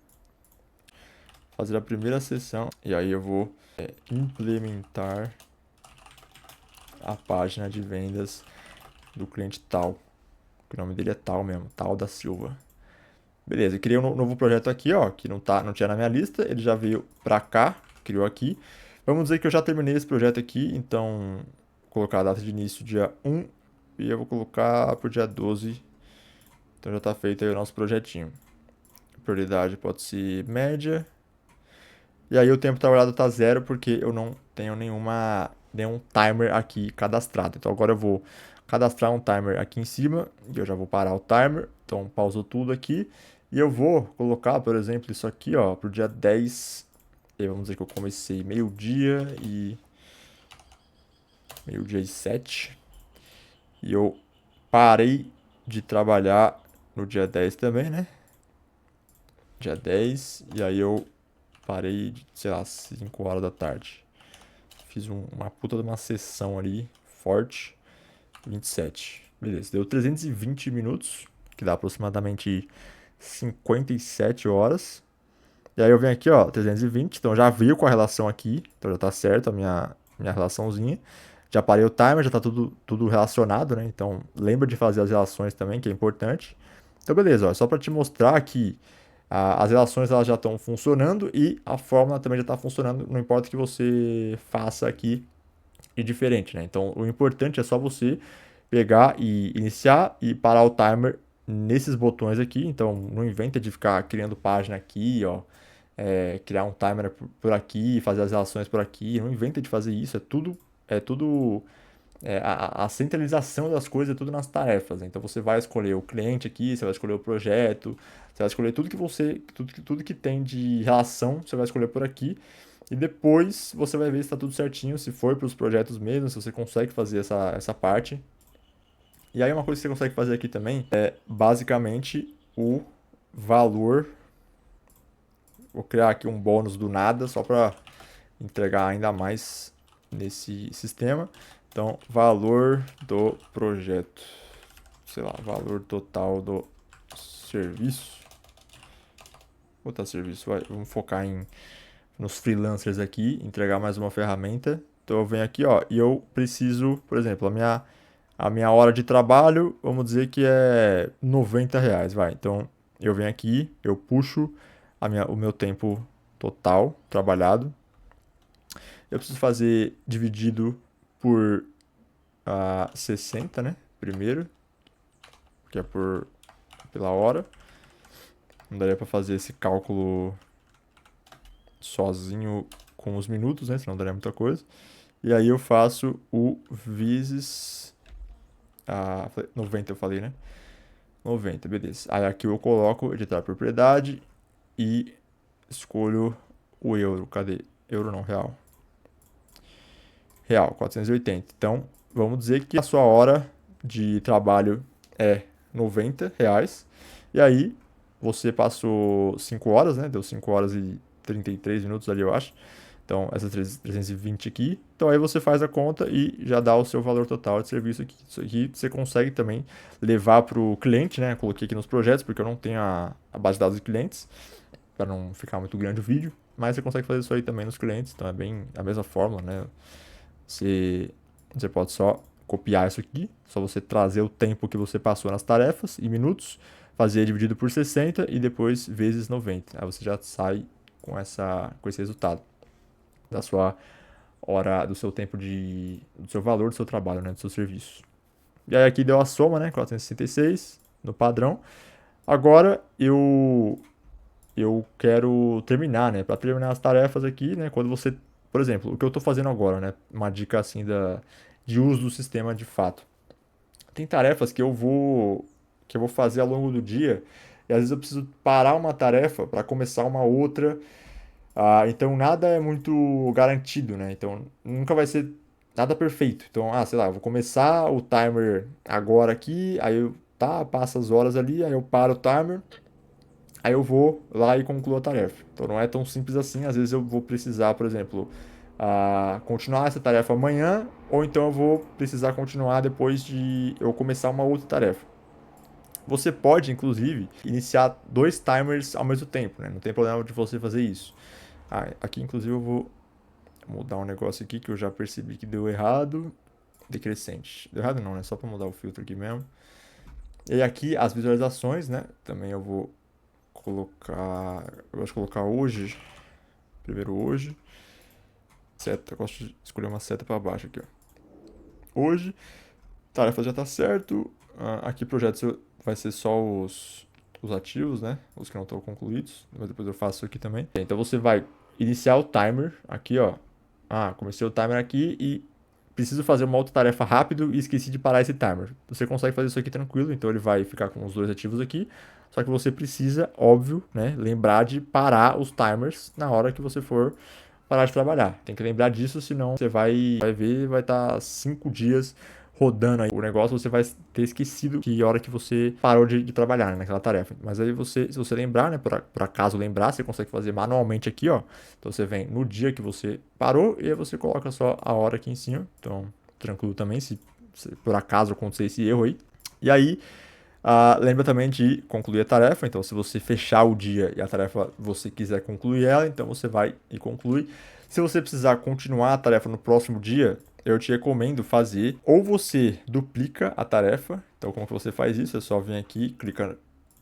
a primeira sessão e aí eu vou implementar a página de vendas do cliente tal, que o nome dele é tal mesmo, tal da Silva. Beleza, eu criei um novo projeto aqui, ó, que não tinha na minha lista, ele já veio pra cá, criou aqui. Vamos dizer que eu já terminei esse projeto aqui, então vou colocar a data de início dia 1 e eu vou colocar pro dia 12. Então já tá feito aí o nosso projetinho. Prioridade pode ser média. E aí o tempo trabalhado tá zero porque eu não tenho nenhum timer aqui cadastrado. Então agora eu vou cadastrar um timer aqui em cima e eu já vou parar o timer. Então pausou tudo aqui. E eu vou colocar, por exemplo, isso aqui, ó, pro dia 10. E aí vamos dizer que eu comecei meio-dia e 7. E eu parei de trabalhar no dia 10 também, né? Dia 10. E aí eu parei, sei lá, 5 horas da tarde. Fiz uma puta de uma sessão ali, forte, 27. Beleza, deu 320 minutos, que dá aproximadamente 57 horas. E aí eu venho aqui, ó, 320, então já veio com a relação aqui, então já tá certo a minha relaçãozinha. Já parei o timer, já tá tudo relacionado, né? Então lembra de fazer as relações também, que é importante. Então beleza, ó, só para te mostrar que as relações elas já estão funcionando e a fórmula também já está funcionando, não importa o que você faça aqui de diferente, né? Então o importante é só você pegar e iniciar e parar o timer nesses botões aqui. Então não inventa de ficar criando página aqui, ó, criar um timer por aqui, fazer as relações por aqui. Não inventa de fazer isso, a centralização das coisas é tudo nas tarefas, né? Então você vai escolher o cliente aqui, você vai escolher o projeto, você vai escolher tudo que tem de relação, você vai escolher por aqui. E depois você vai ver se está tudo certinho, se for para os projetos mesmo, se você consegue fazer essa parte. E aí uma coisa que você consegue fazer aqui também é basicamente o valor. Vou criar aqui um bônus do nada só para entregar ainda mais nesse sistema. Então, valor do projeto. Sei lá, valor total do serviço. Vou botar serviço, vamos focar nos freelancers aqui, entregar mais uma ferramenta. Então eu venho aqui, ó, e eu preciso, por exemplo, a minha hora de trabalho, vamos dizer que é R$ 90, vai. Então eu venho aqui, eu puxo o meu tempo total trabalhado. Eu preciso fazer dividido por 60, né? Primeiro, que é pela hora. Não daria para fazer esse cálculo sozinho com os minutos, né? Senão daria muita coisa. E aí eu faço o vezes 90 eu falei, né? 90, beleza. Aí aqui eu coloco editar propriedade e escolho o euro. Cadê? Euro não, real. Real, 480. Então, vamos dizer que a sua hora de trabalho é R$ 90. E aí, você passou 5 horas, né? Deu 5 horas e 33 minutos ali, eu acho. Então, essas 320 aqui. Então, aí você faz a conta e já dá o seu valor total de serviço aqui. Isso aqui você consegue também levar para o cliente, né? Coloquei aqui nos projetos, porque eu não tenho a base de dados de clientes, para não ficar muito grande o vídeo. Mas você consegue fazer isso aí também nos clientes. Então, é bem a mesma fórmula, né? Você pode só copiar isso aqui, só você trazer o tempo que você passou nas tarefas em minutos, fazer dividido por 60 e depois vezes 90. Aí você já sai com esse resultado da sua hora, do seu tempo do seu valor do seu trabalho, né, do seu serviço. E aí aqui deu a soma, né, 466 no padrão. Agora eu quero terminar, né? Para terminar as tarefas aqui, né? Quando você, por exemplo, o que eu estou fazendo agora, né? Uma dica assim de uso do sistema de fato. Tem tarefas que eu vou fazer ao longo do dia e às vezes eu preciso parar uma tarefa para começar uma outra. Então nada é muito garantido, né? Então nunca vai ser nada perfeito. Então, sei lá, eu vou começar o timer agora aqui, aí passa as horas ali, aí eu paro o timer. Aí eu vou lá e concluo a tarefa. Então não é tão simples assim. Às vezes eu vou precisar, por exemplo, continuar essa tarefa amanhã, ou então eu vou precisar continuar depois de eu começar uma outra tarefa. Você pode, inclusive, iniciar dois timers ao mesmo tempo, né? Não tem problema de você fazer isso. Aqui, inclusive, eu vou mudar um negócio aqui que eu já percebi que deu errado. Decrescente. Deu errado não, né? Só para mudar o filtro aqui mesmo. E aqui as visualizações, né? Também eu vou colocar. Eu gosto de colocar hoje. Primeiro hoje. Seta. Eu gosto de escolher uma seta para baixo aqui, ó. Hoje. Tarefa já tá certo. Aqui projetos vai ser só os ativos, né? Os que não estão concluídos. Mas depois eu faço aqui também. Então você vai iniciar o timer aqui, ó. Ah, comecei o timer aqui e preciso fazer uma outra tarefa rápido e esqueci de parar esse timer. Você consegue fazer isso aqui tranquilo, então ele vai ficar com os dois ativos aqui. Só que você precisa, óbvio, né, lembrar de parar os timers na hora que você for parar de trabalhar. Tem que lembrar disso, senão você vai ver, vai estar 5 dias rodando aí o negócio, você vai ter esquecido que hora que você parou de trabalhar, né, naquela tarefa. Mas aí você, se você lembrar, né, por acaso lembrar, você consegue fazer manualmente aqui, ó. Então você vem no dia que você parou e aí você coloca só a hora aqui em cima. Então, tranquilo também, se por acaso acontecer esse erro aí. E aí, lembra também de concluir a tarefa. Então, se você fechar o dia e a tarefa você quiser concluir ela, então você vai e conclui. Se você precisar continuar a tarefa no próximo dia, eu te recomendo fazer ou você duplica a tarefa. Então, como que você faz isso? É só vir aqui, clica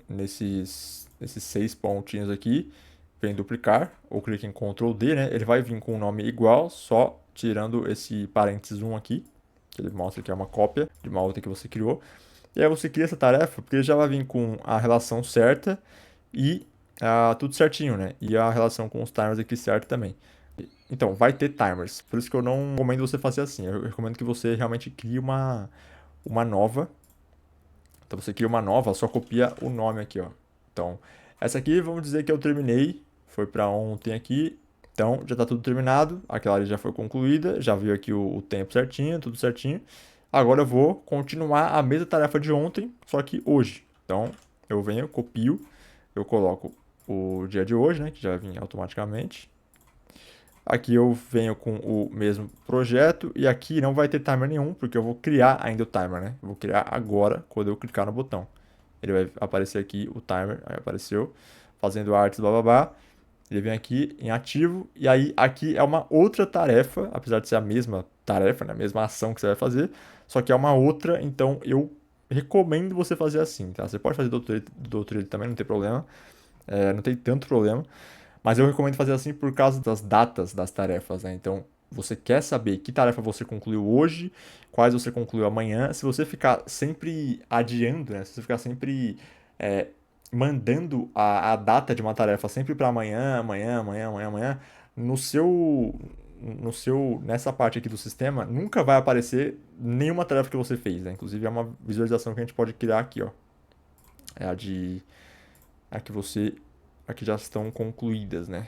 nesses 6 pontinhos aqui, vem duplicar, ou clica em Ctrl D, né? Ele vai vir com um nome igual, só tirando esse parênteses 1 aqui, que ele mostra que é uma cópia de uma outra que você criou. E aí você cria essa tarefa, porque ele já vai vir com a relação certa e tudo certinho, né? E a relação com os timers aqui certo também. Então, vai ter timers. Por isso que eu não recomendo você fazer assim. Eu recomendo que você realmente crie uma nova. Então, você cria uma nova, só copia o nome aqui, ó. Então, essa aqui, vamos dizer que eu terminei. Foi para ontem aqui. Então, já está tudo terminado. Aquela ali já foi concluída. Já viu aqui o tempo certinho, tudo certinho. Agora eu vou continuar a mesma tarefa de ontem, só que hoje. Então, eu venho, copio, eu coloco o dia de hoje, né, que já vem automaticamente. Aqui eu venho com o mesmo projeto e aqui não vai ter timer nenhum, porque eu vou criar ainda o timer, né? Eu vou criar agora, quando eu clicar no botão. Ele vai aparecer aqui o timer, aí apareceu, fazendo artes, blá blá blá. Ele vem aqui em ativo, e aí aqui é uma outra tarefa, apesar de ser a mesma tarefa, né? A mesma ação que você vai fazer, só que é uma outra, então eu recomendo você fazer assim, tá? Você pode fazer do outro jeito também, não tem problema, não tem tanto problema. Mas eu recomendo fazer assim por causa das datas das tarefas, né? Então, você quer saber que tarefa você concluiu hoje, quais você concluiu amanhã. Se você ficar sempre adiando, né? Se você ficar sempre é, mandando a data de uma tarefa sempre para amanhã, amanhã, amanhã, amanhã, amanhã, nessa parte aqui do sistema, nunca vai aparecer nenhuma tarefa que você fez, né? Inclusive, é uma visualização que a gente pode criar aqui, ó. É a que você aqui já estão concluídas, né?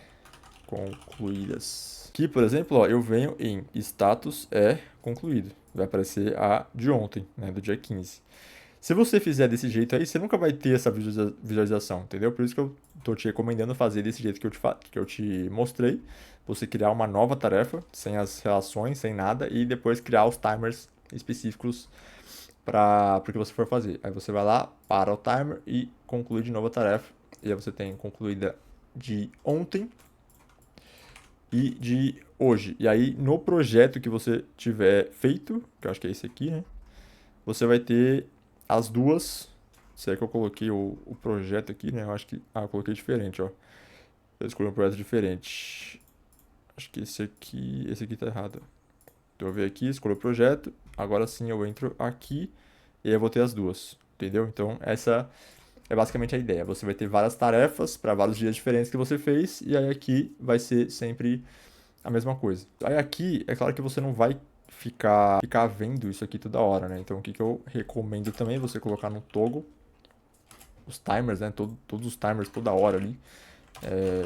Concluídas. Aqui, por exemplo, ó, eu venho em status é concluído. Vai aparecer a de ontem, né? Do dia 15. Se você fizer desse jeito aí, você nunca vai ter essa visualização, entendeu? Por isso que eu tô te recomendando fazer desse jeito que eu te mostrei. Você criar uma nova tarefa, sem as relações, sem nada, e depois criar os timers específicos para o que você for fazer. Aí você vai lá, para o timer e conclui de novo a tarefa. E aí você tem concluída de ontem e de hoje. E aí no projeto que você tiver feito, que eu acho que é esse aqui, né? Você vai ter as duas. Se é que eu coloquei o projeto aqui, né? Eu acho que. Eu coloquei diferente, ó. Eu escolhi um projeto diferente. Acho que esse aqui tá errado. Então eu venho aqui, escolho o projeto. Agora sim eu entro aqui e aí eu vou ter as duas. Entendeu? Então essa é basicamente a ideia. Você vai ter várias tarefas para vários dias diferentes que você fez, e aí aqui vai ser sempre a mesma coisa. Aí aqui, é claro que você não vai ficar vendo isso aqui toda hora, né? Então o que, que eu recomendo também é você colocar no toggle os timers, né? Todos os timers toda hora ali.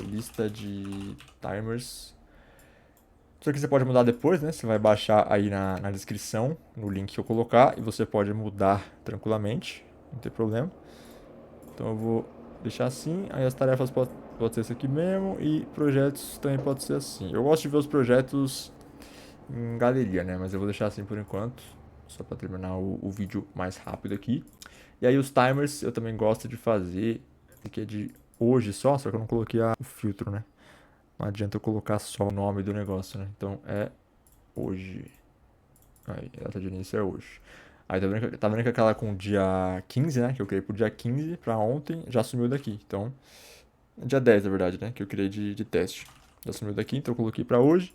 Lista de timers. Isso aqui você pode mudar depois, né? Você vai baixar aí na descrição, no link que eu colocar, e você pode mudar tranquilamente, não tem problema. Então eu vou deixar assim, aí as tarefas pode ser isso aqui mesmo, e projetos também pode ser assim. Eu gosto de ver os projetos em galeria, né? Mas eu vou deixar assim por enquanto, só para terminar o vídeo mais rápido aqui. E aí os timers eu também gosto de fazer, esse aqui é de hoje só que eu não coloquei o filtro, né? Não adianta eu colocar só o nome do negócio, né? Então é hoje. Aí, a data de início é hoje. Aí tá vendo que aquela com dia 15, né? Que eu criei pro dia 15 pra ontem, já sumiu daqui. Então, dia 10 na verdade, né? Que eu criei de teste. Já sumiu daqui, então eu coloquei pra hoje.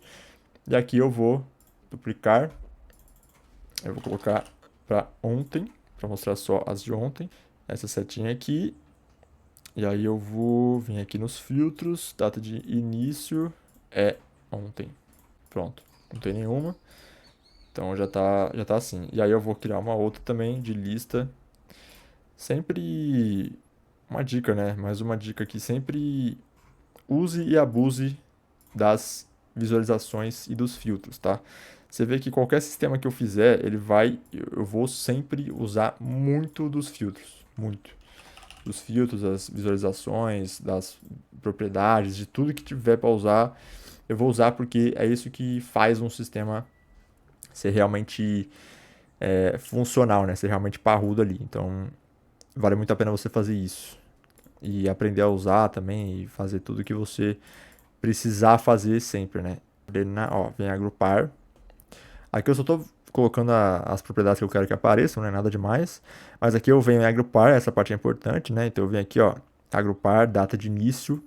E aqui eu vou duplicar. Eu vou colocar pra ontem, pra mostrar só as de ontem. Essa setinha aqui. E aí eu vou vir aqui nos filtros, data de início. é ontem. Pronto, não tem nenhuma. Então já tá assim. E aí eu vou criar uma outra também de lista. Sempre uma dica, né? Mais uma dica aqui. Sempre use e abuse das visualizações e dos filtros, tá? Você vê que qualquer sistema que eu fizer, eu vou sempre usar muito dos filtros, muito. Dos filtros, das visualizações, das propriedades, de tudo que tiver para usar, eu vou usar porque é isso que faz um sistema ser realmente funcional, né? Ser realmente parrudo ali. Então, vale muito a pena você fazer isso. E aprender a usar também e fazer tudo que você precisar fazer sempre, né? Ó, vem agrupar. Aqui eu só tô colocando as propriedades que eu quero que apareçam, não é nada demais. Mas aqui eu venho em agrupar, essa parte é importante, né? Então eu venho aqui, ó, agrupar, data de início.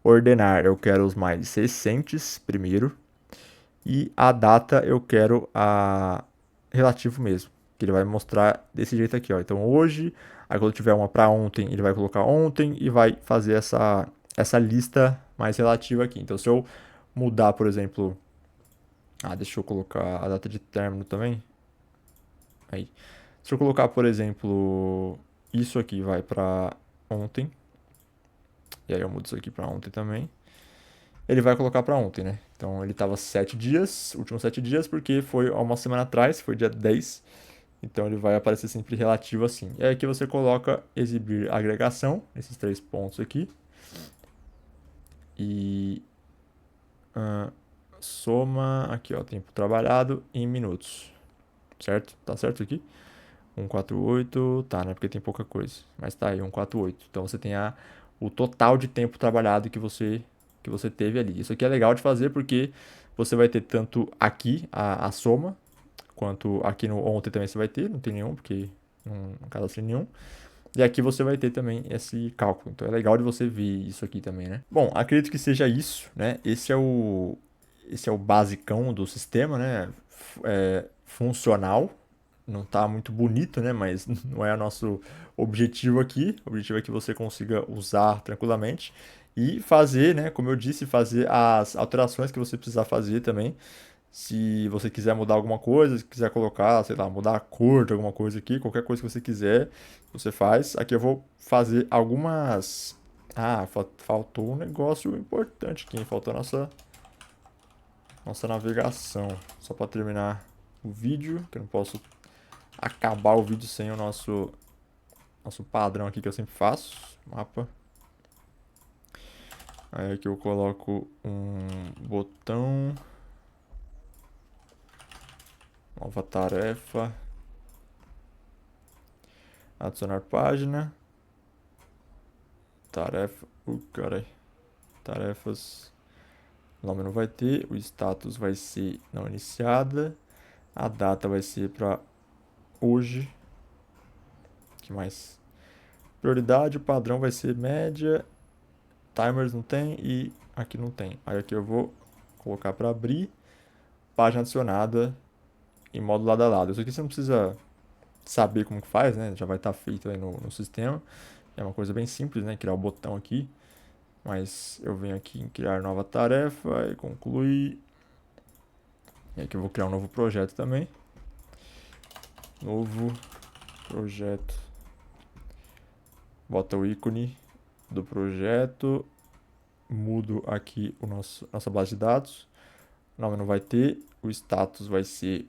Ordenar, eu quero os mais recentes primeiro. E a data eu quero a relativo mesmo. Que ele vai mostrar desse jeito aqui, ó. Então hoje, aí quando tiver uma para ontem, ele vai colocar ontem e vai fazer essa lista mais relativa aqui. Então se eu mudar, por exemplo, deixa eu colocar a data de término também. Aí, se eu colocar, por exemplo, isso aqui vai para ontem. E aí eu mudo isso aqui para ontem também. Ele vai colocar para ontem, né? Então ele tava 7 dias, últimos 7 dias, porque foi há uma semana atrás, foi dia 10. Então ele vai aparecer sempre relativo assim. E aí aqui você coloca exibir agregação, esses 3 pontos aqui. E soma, aqui ó, tempo trabalhado em minutos. Certo? Tá certo aqui? 148, tá, né? Porque tem pouca coisa. Mas tá aí, 148. Então você tem o total de tempo trabalhado que você teve ali. Isso aqui é legal de fazer porque você vai ter tanto aqui a soma, quanto aqui no ontem também você vai ter, não tem nenhum, porque não cadastrei nenhum. E aqui você vai ter também esse cálculo. Então é legal de você ver isso aqui também, né? Bom, acredito que seja isso, né? Esse é o basicão do sistema, né? Funcional. Não tá muito bonito, né? Mas não é o nosso objetivo aqui. O objetivo é que você consiga usar tranquilamente e fazer, né? Como eu disse, fazer as alterações que você precisar fazer também. Se você quiser mudar alguma coisa, se quiser colocar, sei lá, mudar a cor de alguma coisa aqui, qualquer coisa que você quiser, você faz. Aqui eu vou fazer algumas. Faltou um negócio importante aqui, hein? Faltou a nossa navegação. Só para terminar o vídeo, que eu não posso acabar o vídeo sem o nosso padrão aqui que eu sempre faço. Mapa. Aí aqui eu coloco um botão. Nova tarefa. Adicionar página. Tarefa. Carai. Tarefas. O nome não vai ter. O status vai ser não iniciada. A data vai ser para hoje. O que mais? Prioridade. O padrão vai ser média. Timers não tem e aqui não tem. Aí aqui eu vou colocar para abrir. Página adicionada em modo lado a lado. Isso aqui você não precisa saber como que faz, né? Já vai estar feito aí no sistema. É uma coisa bem simples, né? Criar o botão aqui. Mas eu venho aqui em criar nova tarefa e concluir. E aqui eu vou criar um novo projeto também. Novo projeto. Bota o ícone do projeto. Mudo aqui nossa base de dados. O nome não vai ter. O status vai ser.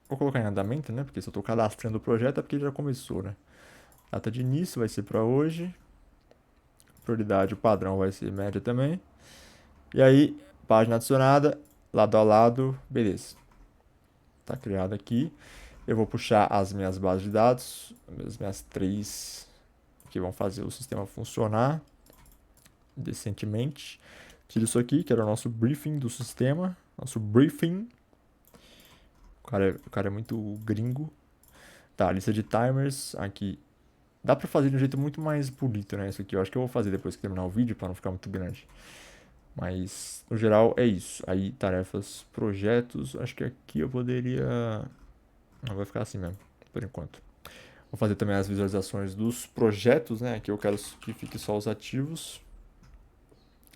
Vou colocar em andamento, né? Porque se eu estou cadastrando o projeto é porque ele já começou, né? Data de início vai ser para hoje. Prioridade, o padrão vai ser média também. E aí, página adicionada, lado a lado, beleza. Tá criado aqui. Eu vou puxar as minhas bases de dados, as minhas 3 que vão fazer o sistema funcionar decentemente. Tiro isso aqui, que era o nosso briefing do sistema. Nosso briefing. O cara é muito gringo. Tá, lista de timers. Aqui. Dá pra fazer de um jeito muito mais bonito, né? Isso aqui eu acho que eu vou fazer depois que terminar o vídeo, pra não ficar muito grande. Mas, no geral, é isso. Aí, tarefas, projetos. Acho que aqui eu poderia... Não, vai ficar assim mesmo, por enquanto. Vou fazer também as visualizações dos projetos, né? Aqui eu quero que fique só os ativos.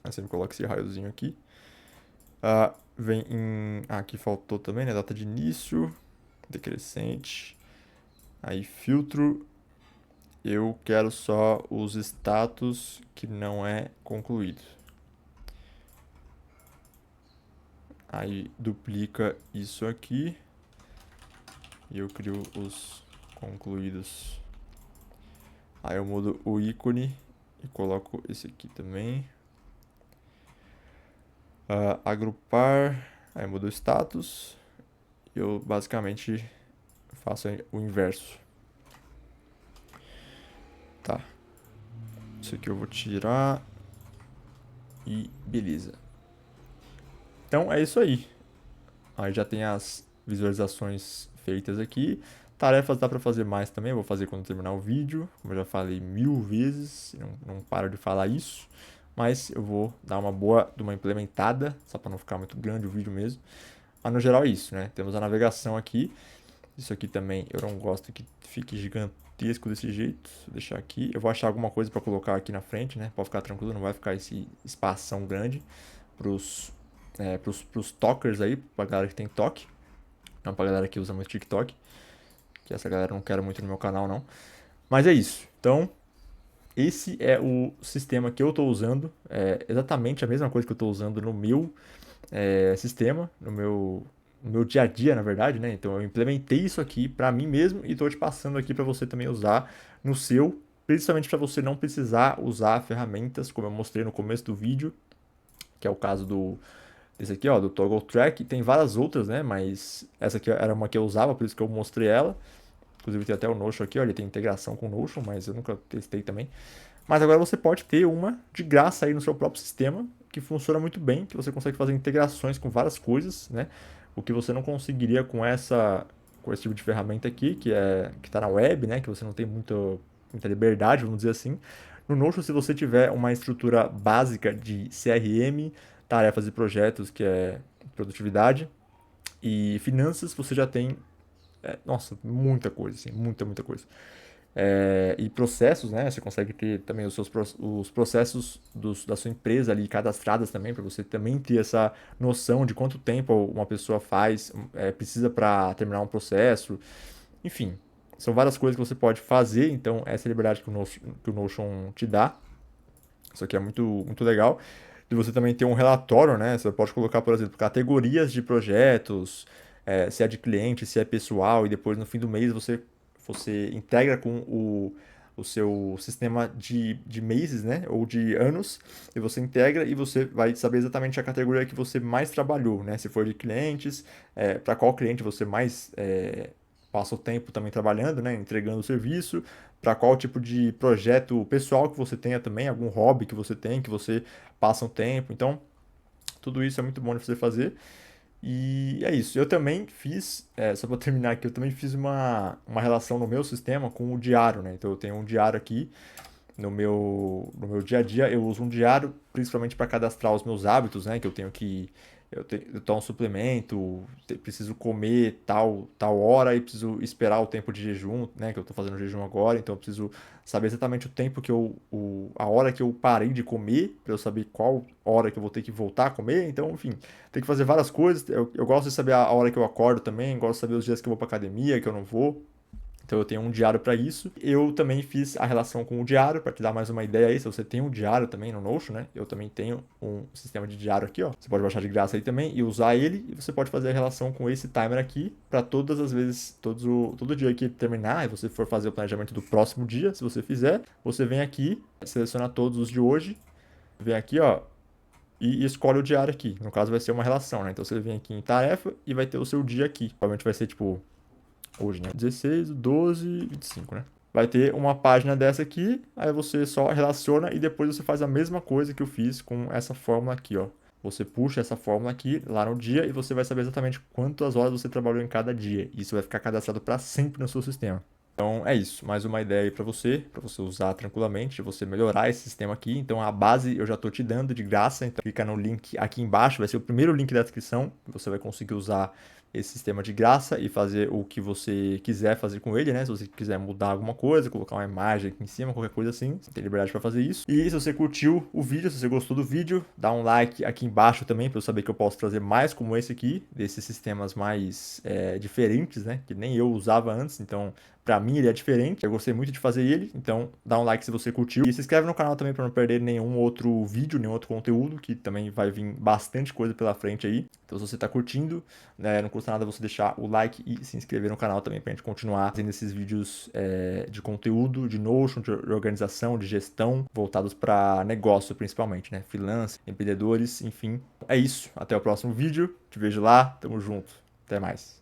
Aí sempre coloca esse raiozinho aqui. Vem em... aqui faltou também, né? Data de início, decrescente. Aí filtro. Eu quero só os status que não é concluído. Aí duplica isso aqui. E eu crio os concluídos. Aí eu mudo o ícone e coloco esse aqui também. Agrupar. Aí eu mudo o status. Eu basicamente faço o inverso. Tá. Isso aqui eu vou tirar. E beleza. Então é isso aí. Aí já tem as visualizações feitas aqui. Tarefas dá para fazer mais também, eu vou fazer quando terminar o vídeo. Como eu já falei 1000 vezes, não paro de falar isso. Mas eu vou dar uma implementada, só para não ficar muito grande o vídeo mesmo. Mas no geral é isso, né? Temos a navegação aqui. Isso aqui também eu não gosto que fique gigantesco desse jeito. Vou deixar aqui. Eu vou achar alguma coisa para colocar aqui na frente, né? Pode ficar tranquilo, não vai ficar esse espação grande pros talkers aí, pra galera que tem toque. Não pra galera que usa muito TikTok. Que essa galera não quer muito no meu canal, não. Mas é isso. Então, esse é o sistema que eu estou usando. É exatamente a mesma coisa que eu estou usando no meu sistema, no meu dia a dia, na verdade, né? Então eu implementei isso aqui para mim mesmo e estou te passando aqui para você também usar no seu, principalmente para você não precisar usar ferramentas, como eu mostrei no começo do vídeo, que é o caso desse aqui, ó, do Toggle Track. Tem várias outras, né? Mas essa aqui era uma que eu usava, por isso que eu mostrei ela. Inclusive tem até o Notion aqui, ó, ele tem integração com o Notion, mas eu nunca testei também. Mas agora você pode ter uma de graça aí no seu próprio sistema, que funciona muito bem, que você consegue fazer integrações com várias coisas, né? O que você não conseguiria com esse tipo de ferramenta aqui, que está na web, né? Que você não tem muita liberdade, vamos dizer assim. No Notion, se você tiver uma estrutura básica de CRM, tarefas e projetos, que é produtividade, e finanças, você já tem, nossa, muita coisa, assim, muita coisa. E processos, né? Você consegue ter também os processos da sua empresa ali cadastradas também, para você também ter essa noção de quanto tempo uma pessoa precisa para terminar um processo. Enfim, são várias coisas que você pode fazer, então essa é a liberdade que o Notion te dá. Isso aqui é muito legal. De você também ter um relatório, né? Você pode colocar, por exemplo, categorias de projetos, se é de cliente, se é pessoal, e depois no fim do mês você integra com o seu sistema de meses, né? Ou de anos, e você integra e você vai saber exatamente a categoria que você mais trabalhou, né? Se for de clientes, para qual cliente você mais passa o tempo também trabalhando, né? Entregando o serviço, para qual tipo de projeto pessoal que você tenha também, algum hobby que você tem, que você passa um tempo. Então, tudo isso é muito bom de você fazer. E é isso. Eu também fiz, só para terminar aqui, eu também fiz uma relação no meu sistema com o diário, né? Então eu tenho um diário aqui no meu dia a dia. Eu uso um diário principalmente para cadastrar os meus hábitos, né? Que eu tomo um suplemento, preciso comer tal hora e preciso esperar o tempo de jejum, né? Que eu estou fazendo jejum agora, então eu preciso saber exatamente o tempo a hora que eu parei de comer, para eu saber qual hora que eu vou ter que voltar a comer. Então, enfim, tem que fazer várias coisas. Eu gosto de saber a hora que eu acordo também, gosto de saber os dias que eu vou para academia, que eu não vou. Então eu tenho um diário para isso. Eu também fiz a relação com o diário, para te dar mais uma ideia aí, se você tem um diário também no Notion, né? Eu também tenho um sistema de diário aqui, ó. Você pode baixar de graça aí também e usar ele, e você pode fazer a relação com esse timer aqui para todas as vezes, todo dia que terminar, e você for fazer o planejamento do próximo dia, se você fizer, você vem aqui, seleciona todos os de hoje, vem aqui, ó, e escolhe o diário aqui. No caso vai ser uma relação, né? Então você vem aqui em tarefa e vai ter o seu dia aqui. Provavelmente vai ser tipo hoje, né? 16, 12, 25, né? Vai ter uma página dessa aqui, aí você só relaciona e depois você faz a mesma coisa que eu fiz com essa fórmula aqui, ó. Você puxa essa fórmula aqui lá no dia e você vai saber exatamente quantas horas você trabalhou em cada dia. Isso vai ficar cadastrado para sempre no seu sistema. Então é isso, mais uma ideia aí para você usar tranquilamente, você melhorar esse sistema aqui. Então a base eu já estou te dando de graça, então clica no link aqui embaixo, vai ser o primeiro link da descrição, que você vai conseguir usar esse sistema de graça e fazer o que você quiser fazer com ele, né? Se você quiser mudar alguma coisa, colocar uma imagem aqui em cima, qualquer coisa assim, você tem liberdade para fazer isso. E se você curtiu o vídeo, se você gostou do vídeo, dá um like aqui embaixo também para eu saber que eu posso trazer mais como esse aqui, desses sistemas mais diferentes, né? Que nem eu usava antes, então pra mim ele é diferente, eu gostei muito de fazer ele, então dá um like se você curtiu. E se inscreve no canal também para não perder nenhum outro vídeo, nenhum outro conteúdo, que também vai vir bastante coisa pela frente aí. Então se você tá curtindo, né, não custa nada você deixar o like e se inscrever no canal também pra gente continuar fazendo esses vídeos de conteúdo, de Notion, de organização, de gestão, voltados para negócio principalmente, né? Freelance, empreendedores, enfim. É isso, até o próximo vídeo, te vejo lá, tamo junto, até mais.